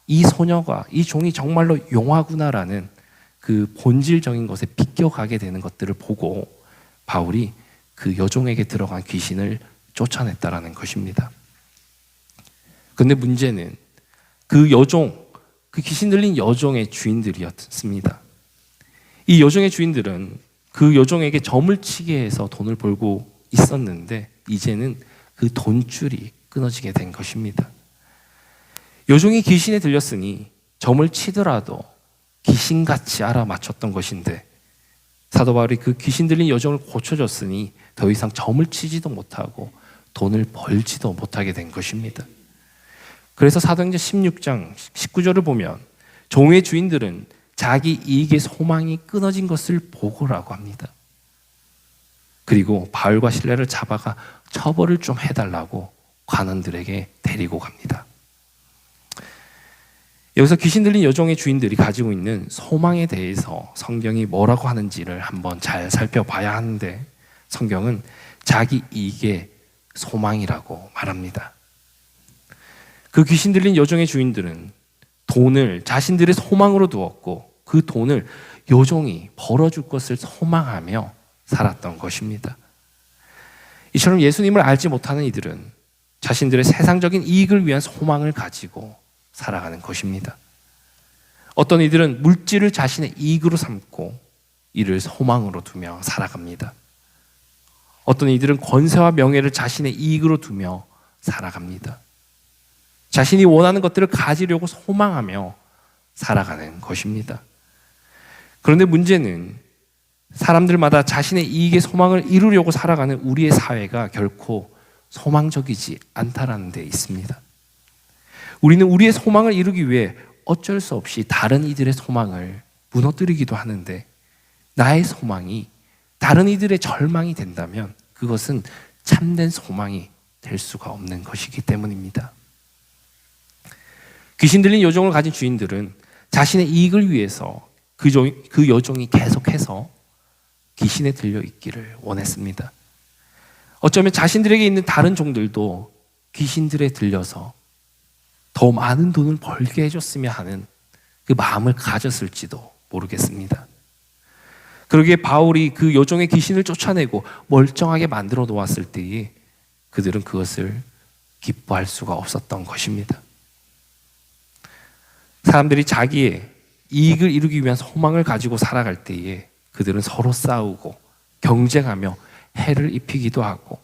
이 소녀가, 이 종이 정말로 용하구나라는 그 본질적인 것에 비껴가게 되는 것들을 보고 바울이 그 여종에게 들어간 귀신을 쫓아냈다라는 것입니다. 그런데 문제는 그 귀신 들린 여종의 주인들이었습니다. 이 여종의 주인들은 그 여종에게 점을 치게 해서 돈을 벌고 있었는데, 이제는 그 돈줄이 끊어지게 된 것입니다. 여종이 귀신에 들렸으니 점을 치더라도 귀신같이 알아맞혔던 것인데, 사도 바울이 그 귀신 들린 여종을 고쳐줬으니 더 이상 점을 치지도 못하고 돈을 벌지도 못하게 된 것입니다. 그래서 사도행전 16장 19절을 보면 종의 주인들은 자기 이익의 소망이 끊어진 것을 보고라고 합니다. 그리고 바울과 실라를 잡아가 처벌을 좀 해달라고 관원들에게 데리고 갑니다. 여기서 귀신 들린 여종의 주인들이 가지고 있는 소망에 대해서 성경이 뭐라고 하는지를 한번 잘 살펴봐야 하는데, 성경은 자기 이익의 소망이라고 말합니다. 그 귀신 들린 여종의 주인들은 돈을 자신들의 소망으로 두었고, 그 돈을 여종이 벌어줄 것을 소망하며 살았던 것입니다. 이처럼 예수님을 알지 못하는 이들은 자신들의 세상적인 이익을 위한 소망을 가지고 살아가는 것입니다. 어떤 이들은 물질을 자신의 이익으로 삼고 이를 소망으로 두며 살아갑니다. 어떤 이들은 권세와 명예를 자신의 이익으로 두며 살아갑니다. 자신이 원하는 것들을 가지려고 소망하며 살아가는 것입니다. 그런데 문제는 사람들마다 자신의 이익의 소망을 이루려고 살아가는 우리의 사회가 결코 소망적이지 않다라는 데 있습니다. 우리는 우리의 소망을 이루기 위해 어쩔 수 없이 다른 이들의 소망을 무너뜨리기도 하는데, 나의 소망이 다른 이들의 절망이 된다면 그것은 참된 소망이 될 수가 없는 것이기 때문입니다. 귀신 들린 여종을 가진 주인들은 자신의 이익을 위해서 그 여종이 계속해서 귀신에 들려 있기를 원했습니다. 어쩌면 자신들에게 있는 다른 종들도 귀신들에 들려서 더 많은 돈을 벌게 해줬으면 하는 그 마음을 가졌을지도 모르겠습니다. 그러기에 바울이 그 여종의 귀신을 쫓아내고 멀쩡하게 만들어 놓았을 때에 그들은 그것을 기뻐할 수가 없었던 것입니다. 사람들이 자기의 이익을 이루기 위한 소망을 가지고 살아갈 때에 그들은 서로 싸우고 경쟁하며 해를 입히기도 하고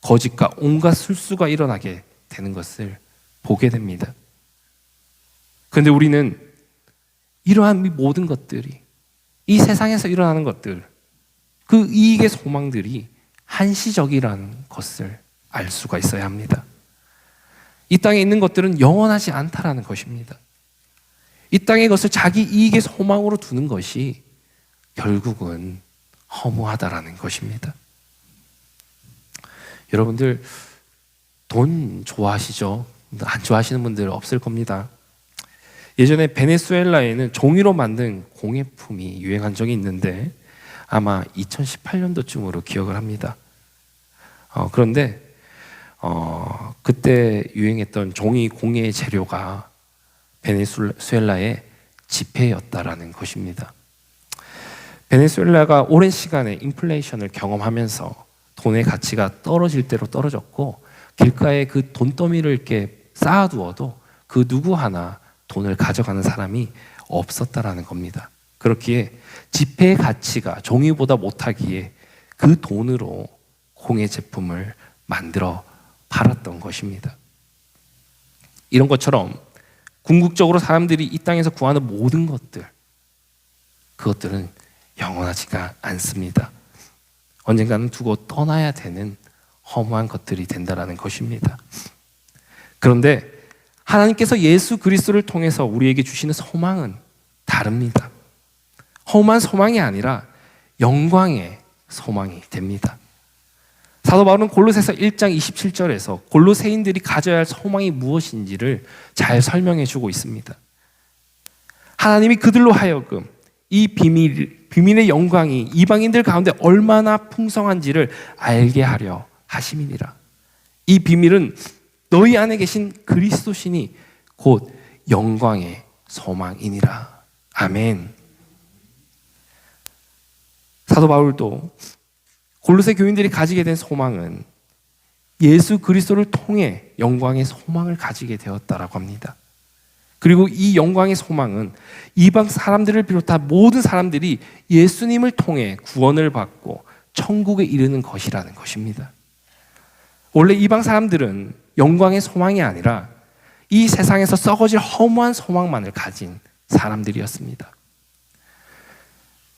거짓과 온갖 술수가 일어나게 되는 것을 보게 됩니다. 그런데 우리는 이러한 모든 것들이, 이 세상에서 일어나는 것들, 그 이익의 소망들이 한시적이라는 것을 알 수가 있어야 합니다. 이 땅에 있는 것들은 영원하지 않다라는 것입니다. 이 땅의 것을 자기 이익의 소망으로 두는 것이 결국은 허무하다라는 것입니다. 여러분들 돈 좋아하시죠? 안 좋아하시는 분들 없을 겁니다. 예전에 베네수엘라에는 종이로 만든 공예품이 유행한 적이 있는데 아마 2018년도쯤으로 기억을 합니다. 그런데 그때 유행했던 종이 공예 재료가 베네수엘라의 지폐였다라는 것입니다. 베네수엘라가 오랜 시간의 인플레이션을 경험하면서 돈의 가치가 떨어질 대로 떨어졌고 길가에 그 돈더미를 이렇게 쌓아두어도 그 누구 하나 돈을 가져가는 사람이 없었다라는 겁니다. 그렇기에 지폐의 가치가 종이보다 못하기에 그 돈으로 공예 제품을 만들어 팔았던 것입니다. 이런 것처럼 궁극적으로 사람들이 이 땅에서 구하는 모든 것들, 그것들은 영원하지가 않습니다. 언젠가는 두고 떠나야 되는 허무한 것들이 된다라는 것입니다. 그런데 하나님께서 예수 그리스도를 통해서 우리에게 주시는 소망은 다릅니다. 험한 소망이 아니라 영광의 소망이 됩니다. 사도 바울은 골로새서 1장 27절에서 골로새인들이 가져야 할 소망이 무엇인지를 잘 설명해 주고 있습니다. 하나님이 그들로 하여금 이 비밀의 영광이 이방인들 가운데 얼마나 풍성한지를 알게 하려 하심이니라. 이 비밀은 너희 안에 계신 그리스도시니 곧 영광의 소망이니라. 아멘. 사도 바울도 골로새 교인들이 가지게 된 소망은 예수 그리스도를 통해 영광의 소망을 가지게 되었다라고 합니다. 그리고 이 영광의 소망은 이방 사람들을 비롯한 모든 사람들이 예수님을 통해 구원을 받고 천국에 이르는 것이라는 것입니다. 원래 이방 사람들은 영광의 소망이 아니라 이 세상에서 썩어질 허무한 소망만을 가진 사람들이었습니다.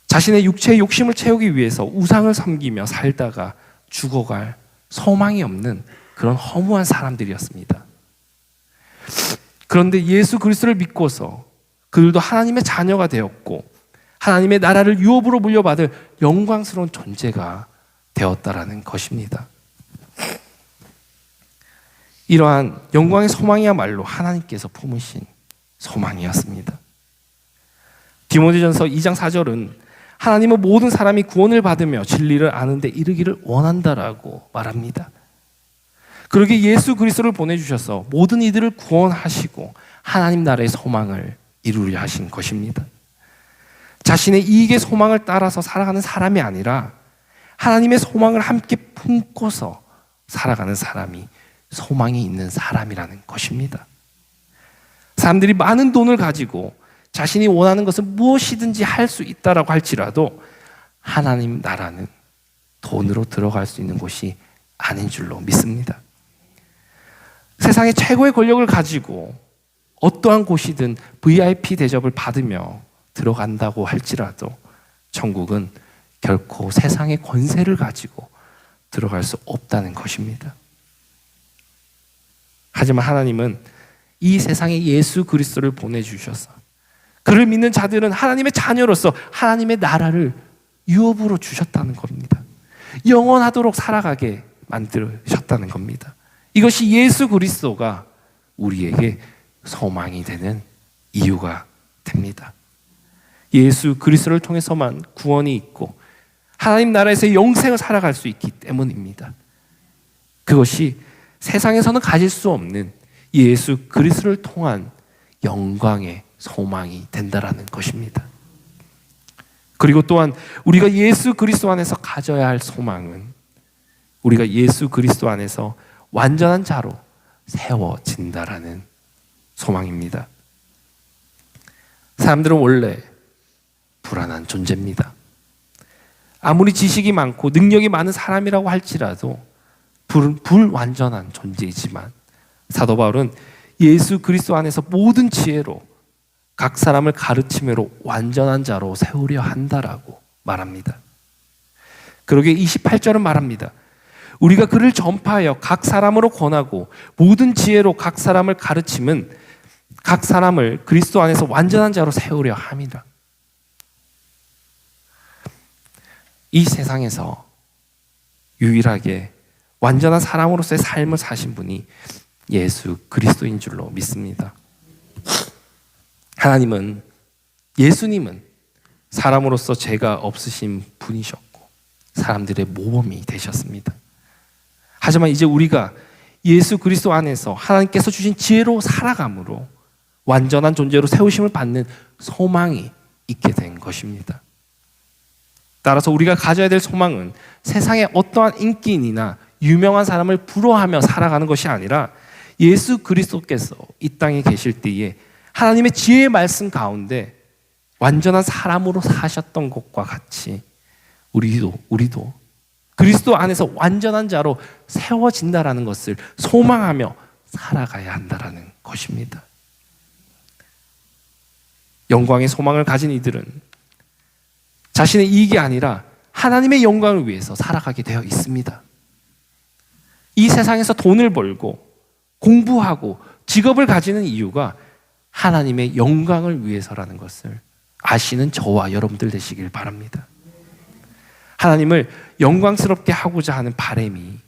자신의 육체의 욕심을 채우기 위해서 우상을 섬기며 살다가 죽어갈 소망이 없는 그런 허무한 사람들이었습니다. 그런데 예수 그리스도를 믿고서 그들도 하나님의 자녀가 되었고 하나님의 나라를 유업으로 물려받을 영광스러운 존재가 되었다라는 것입니다. 이러한 영광의 소망이야말로 하나님께서 품으신 소망이었습니다. 디모데전서 2장 4절은 하나님은 모든 사람이 구원을 받으며 진리를 아는 데 이르기를 원한다라고 말합니다. 그러기에 예수 그리스도를 보내주셔서 모든 이들을 구원하시고 하나님 나라의 소망을 이루려 하신 것입니다. 자신의 이익의 소망을 따라서 살아가는 사람이 아니라 하나님의 소망을 함께 품고서 살아가는 사람이 소망이 있는 사람이라는 것입니다. 사람들이 많은 돈을 가지고 자신이 원하는 것을 무엇이든지 할 수 있다라고 할지라도 하나님 나라는 돈으로 들어갈 수 있는 곳이 아닌 줄로 믿습니다. 세상의 최고의 권력을 가지고 어떠한 곳이든 VIP 대접을 받으며 들어간다고 할지라도 천국은 결코 세상의 권세를 가지고 들어갈 수 없다는 것입니다. 하지만 하나님은 이 세상에 예수 그리스도를 보내주셔서 그를 믿는 자들은 하나님의 자녀로서 하나님의 나라를 유업으로 주셨다는 겁니다. 영원하도록 살아가게 만드셨다는 겁니다. 이것이 예수 그리스도가 우리에게 소망이 되는 이유가 됩니다. 예수 그리스도를 통해서만 구원이 있고 하나님 나라에서 영생을 살아갈 수 있기 때문입니다. 그것이 세상에서는 가질 수 없는 예수 그리스도를 통한 영광의 소망이 된다라는 것입니다. 그리고 또한 우리가 예수 그리스도 안에서 가져야 할 소망은 우리가 예수 그리스도 안에서 완전한 자로 세워진다라는 소망입니다. 사람들은 원래 불안한 존재입니다. 아무리 지식이 많고 능력이 많은 사람이라고 할지라도 불완전한 존재이지만 사도 바울은 예수 그리스도 안에서 모든 지혜로 각 사람을 가르침으로 완전한 자로 세우려 한다라고 말합니다. 그러기에 28절은 말합니다. 우리가 그를 전파하여 각 사람으로 권하고 모든 지혜로 각 사람을 가르침은 각 사람을 그리스도 안에서 완전한 자로 세우려 함이라. 이 세상에서 유일하게 완전한 사람으로서의 삶을 사신 분이 예수 그리스도인 줄로 믿습니다. 하나님은, 예수님은 사람으로서 죄가 없으신 분이셨고 사람들의 모범이 되셨습니다. 하지만 이제 우리가 예수 그리스도 안에서 하나님께서 주신 지혜로 살아감으로 완전한 존재로 세우심을 받는 소망이 있게 된 것입니다. 따라서 우리가 가져야 될 소망은 세상의 어떠한 인기인이나 유명한 사람을 부러워하며 살아가는 것이 아니라 예수 그리스도께서 이 땅에 계실 때에 하나님의 지혜의 말씀 가운데 완전한 사람으로 사셨던 것과 같이 우리도 그리스도 안에서 완전한 자로 세워진다라는 것을 소망하며 살아가야 한다라는 것입니다. 영광의 소망을 가진 이들은 자신의 이익이 아니라 하나님의 영광을 위해서 살아가게 되어 있습니다. 이 세상에서 돈을 벌고 공부하고 직업을 가지는 이유가 하나님의 영광을 위해서라는 것을 아시는 저와 여러분들 되시길 바랍니다. 하나님을 영광스럽게 하고자 하는 바람이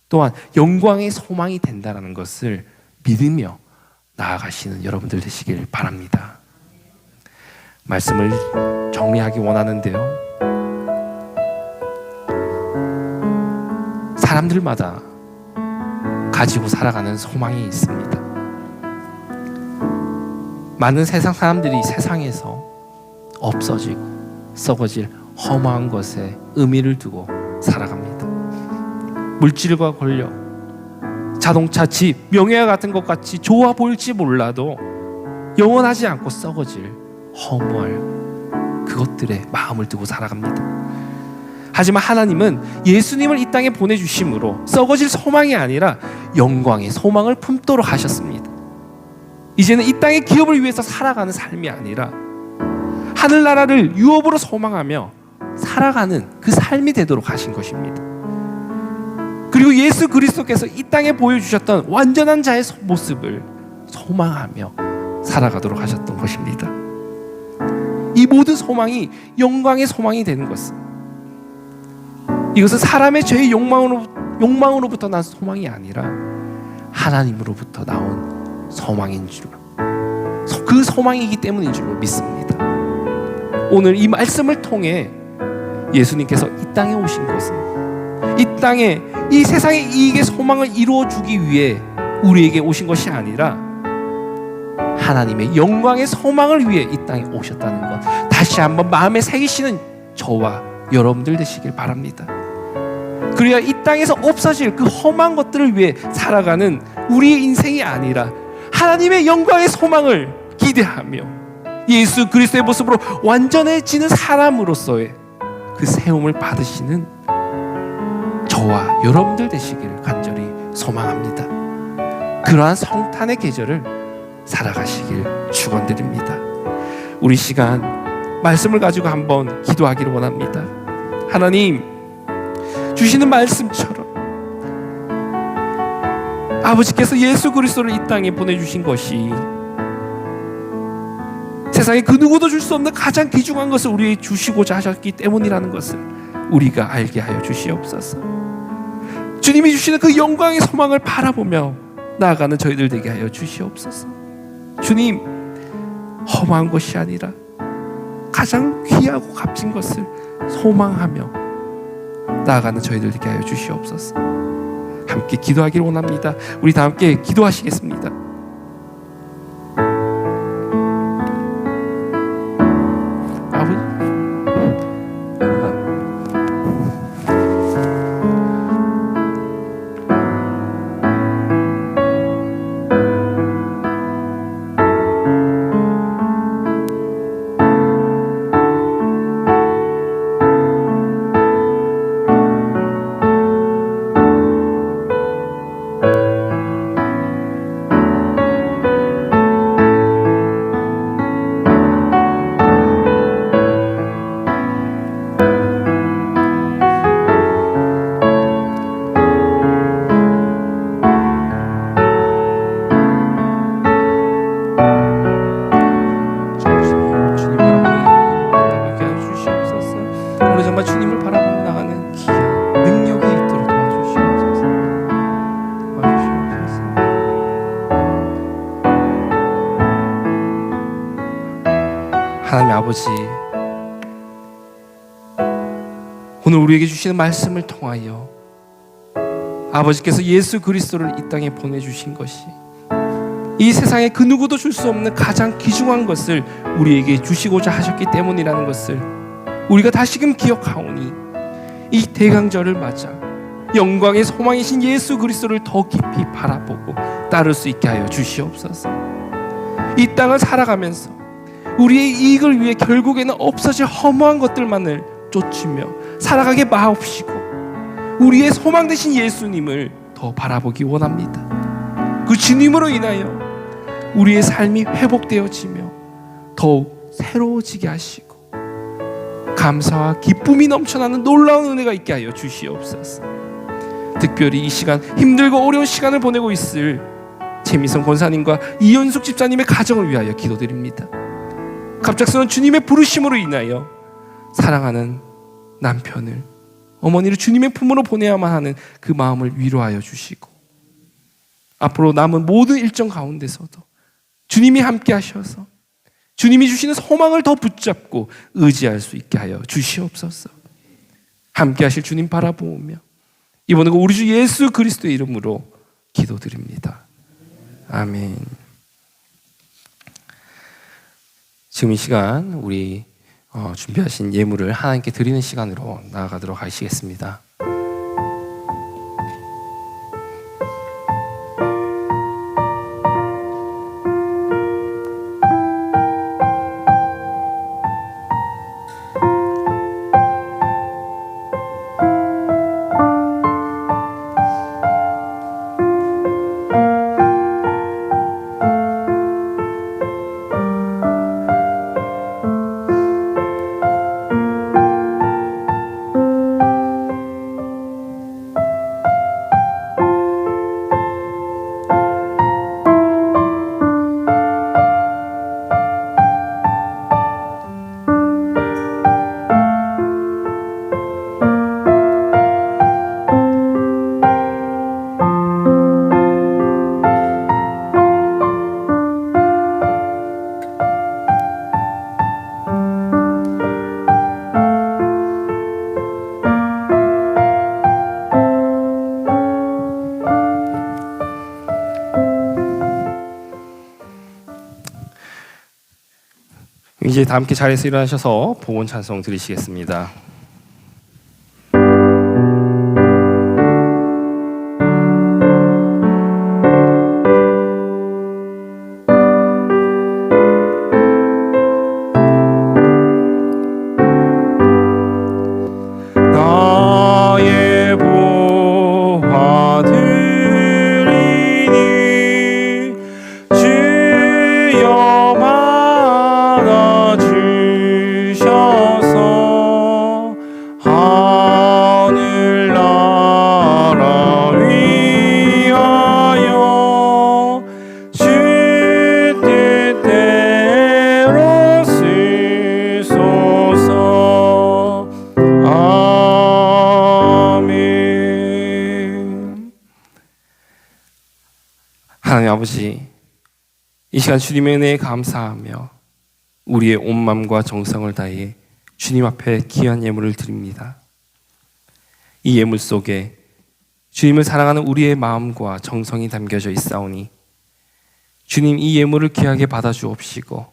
또한 영광의 소망이 된다는 것을 믿으며 나아가시는 여러분들 되시길 바랍니다. 말씀을 정리하기 원하는데요. 사람들마다 가지고 살아가는 소망이 있습니다. 많은 세상 사람들이 세상에서 없어지고 썩어질 허망한 것에 의미를 두고 살아갑니다. 물질과 권력, 자동차, 집, 명예와 같은 것 같이 좋아 보일지 몰라도 영원하지 않고 썩어질 허무할 그것들에 마음을 두고 살아갑니다. 하지만 하나님은 예수님을 이 땅에 보내주심으로 썩어질 소망이 아니라 영광의 소망을 품도록 하셨습니다. 이제는 이 땅의 기업을 위해서 살아가는 삶이 아니라 하늘나라를 유업으로 소망하며 살아가는 그 삶이 되도록 하신 것입니다. 그리고 예수 그리스도께서 이 땅에 보여주셨던 완전한 자의 모습을 소망하며 살아가도록 하셨던 것입니다. 이 모든 소망이 영광의 소망이 되는 것은 이것은 사람의 죄의 욕망으로부터 난 소망이 아니라 하나님으로부터 나온 소망인 줄로, 그 소망이기 때문인 줄로 믿습니다. 오늘 이 말씀을 통해 예수님께서 이 땅에 오신 것은 이 땅에 이 세상의 이익의 소망을 이루어주기 위해 우리에게 오신 것이 아니라 하나님의 영광의 소망을 위해 이 땅에 오셨다는 것, 다시 한번 마음에 새기시는 저와 여러분들 되시길 바랍니다. 그래야 이 땅에서 없어질 그 험한 것들을 위해 살아가는 우리의 인생이 아니라 하나님의 영광의 소망을 기대하며 예수 그리스도의 모습으로 완전해지는 사람으로서의 그 세움을 받으시는 저와 여러분들 되시기를 간절히 소망합니다. 그러한 성탄의 계절을 살아가시길 축원드립니다. 우리 시간 말씀을 가지고 한번 기도하기를 원합니다. 하나님, 주시는 말씀처럼 아버지께서 예수 그리스도를 이 땅에 보내주신 것이 세상에 그 누구도 줄 수 없는 가장 귀중한 것을 우리에게 주시고자 하셨기 때문이라는 것을 우리가 알게 하여 주시옵소서. 주님이 주시는 그 영광의 소망을 바라보며 나아가는 저희들 되게 하여 주시옵소서. 주님, 험한 것이 아니라 가장 귀하고 값진 것을 소망하며 나아가는 저희들 되게 하여 주시옵소서. 함께 기도하기를 원합니다. 우리 다 함께 기도하시겠습니다. 아버지, 하나님 아버지, 오늘 우리에게 주시는 말씀을 통하여 아버지께서 예수 그리스도를 이 땅에 보내주신 것이 이 세상에 그 누구도 줄 수 없는 가장 귀중한 것을 우리에게 주시고자 하셨기 때문이라는 것을 우리가 다시금 기억하오니 이 대강절을 맞아 영광의 소망이신 예수 그리스도를 더 깊이 바라보고 따를 수 있게 하여 주시옵소서. 이 땅을 살아가면서 우리의 이익을 위해 결국에는 없어질 허무한 것들만을 쫓으며 살아가게 마옵시고 우리의 소망 되신 예수님을 더 바라보기 원합니다. 그 주님으로 인하여 우리의 삶이 회복되어지며 더욱 새로워지게 하시고 감사와 기쁨이 넘쳐나는 놀라운 은혜가 있게 하여 주시옵소서. 특별히 이 시간 힘들고 어려운 시간을 보내고 있을 최미성 권사님과 이현숙 집사님의 가정을 위하여 기도드립니다. 갑작스러운 주님의 부르심으로 인하여 사랑하는 남편을, 어머니를 주님의 품으로 보내야만 하는 그 마음을 위로하여 주시고 앞으로 남은 모든 일정 가운데서도 주님이 함께 하셔서 주님이 주시는 소망을 더 붙잡고 의지할 수 있게 하여 주시옵소서. 함께 하실 주님 바라보며 이번에 우리 주 예수 그리스도의 이름으로 기도드립니다. 아멘. 지금 이 시간 우리 준비하신 예물을 하나님께 드리는 시간으로 나아가도록 하시겠습니다. 이제 다 함께 자리에서 일어나셔서 복원 찬송 드리시겠습니다. 나의 보화 드리니 주여 많아 주셔서 하늘나라 위하여 주 뜻대로 쓰소서. 아멘. 하나님 아버지, 이 시간 주님의 은혜에 감사하며 우리의 온 마음과 정성을 다해 주님 앞에 귀한 예물을 드립니다. 이 예물 속에 주님을 사랑하는 우리의 마음과 정성이 담겨져 있사오니 주님, 이 예물을 귀하게 받아주옵시고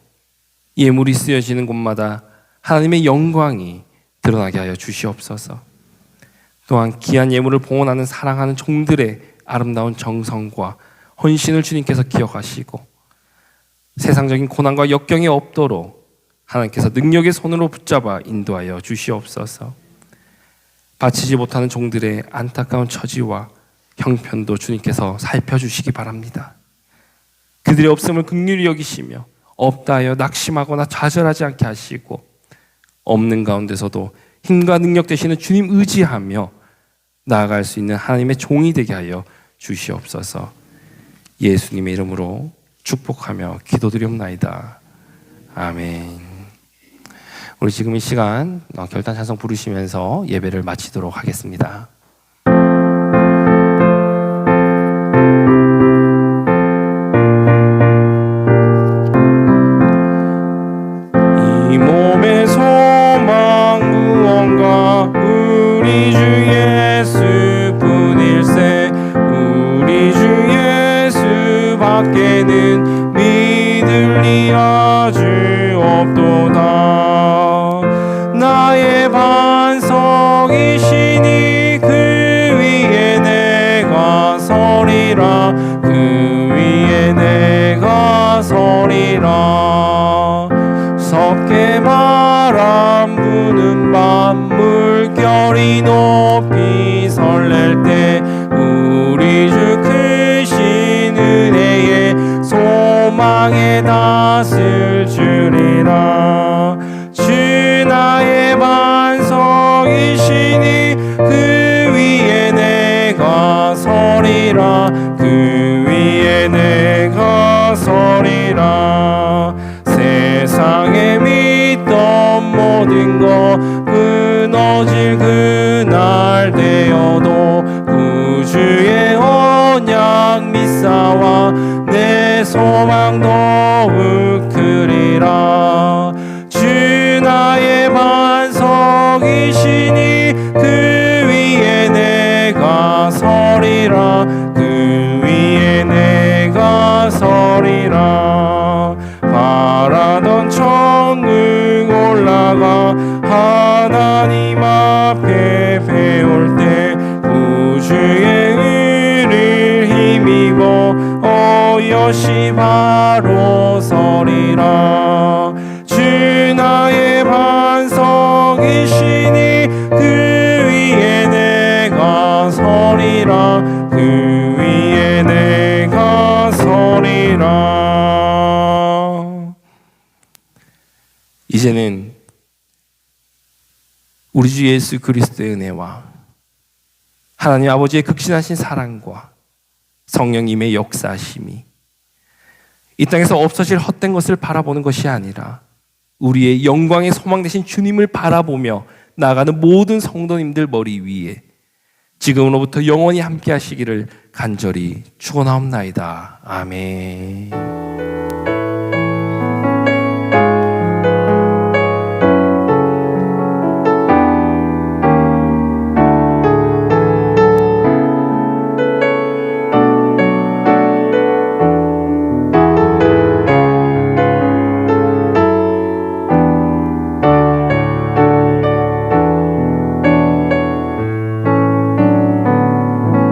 예물이 쓰여지는 곳마다 하나님의 영광이 드러나게 하여 주시옵소서. 또한 귀한 예물을 봉헌하는 사랑하는 종들의 아름다운 정성과 헌신을 주님께서 기억하시고 세상적인 고난과 역경이 없도록 하나님께서 능력의 손으로 붙잡아 인도하여 주시옵소서. 바치지 못하는 종들의 안타까운 처지와 형편도 주님께서 살펴주시기 바랍니다. 그들의 없음을 긍휼히 여기시며 없다 하여 낙심하거나 좌절하지 않게 하시고 없는 가운데서도 힘과 능력 되시는 주님 의지하며 나아갈 수 있는 하나님의 종이 되게 하여 주시옵소서. 예수님의 이름으로 축복하며 기도드리옵나이다. 아멘. 우리 지금 이 시간 결단 찬송 부르시면서 예배를 마치도록 하겠습니다. 이모 몸의 소망 무언가 우리 주 예수뿐일세. 우리 주 예수밖에는 믿을 리 아주 없도다. 나의 반석이시니 그 위에 내가 서리라. 그 위에 내가 서리라. 섭게 바람 부는 밤 물결이 높이 설렐 때 우리 주 크신 은혜에 소망에 낯을 주리라. 주 나의 반석이시니 그 위에 내가 서리라. 그 위에 내가 서리라. 세상에 믿던 모든 것 무너질 그날 되어도 구주의 언약 믿사와 내 소망 더욱 크리라. 주 나의 반석이시니 그 위에 내가 서리라. 그 위에 내가 서리라. 바라던 천국 올라가 하나님 앞에 배울 때 구주의 의를 힘입어 어여시 바로 서리라. 주 나의 반석이시니 그 위에 내가 서리라. 그 위에 내가 서리라. 이제는 우리 주 예수 그리스도의 은혜와 하나님 아버지의 극진하신 사랑과 성령님의 역사하심이 이 땅에서 없어질 헛된 것을 바라보는 것이 아니라 우리의 영광의 소망 되신 주님을 바라보며 나아가는 모든 성도님들 머리 위에 지금으로부터 영원히 함께 하시기를 간절히 축원하옵나이다. 아멘.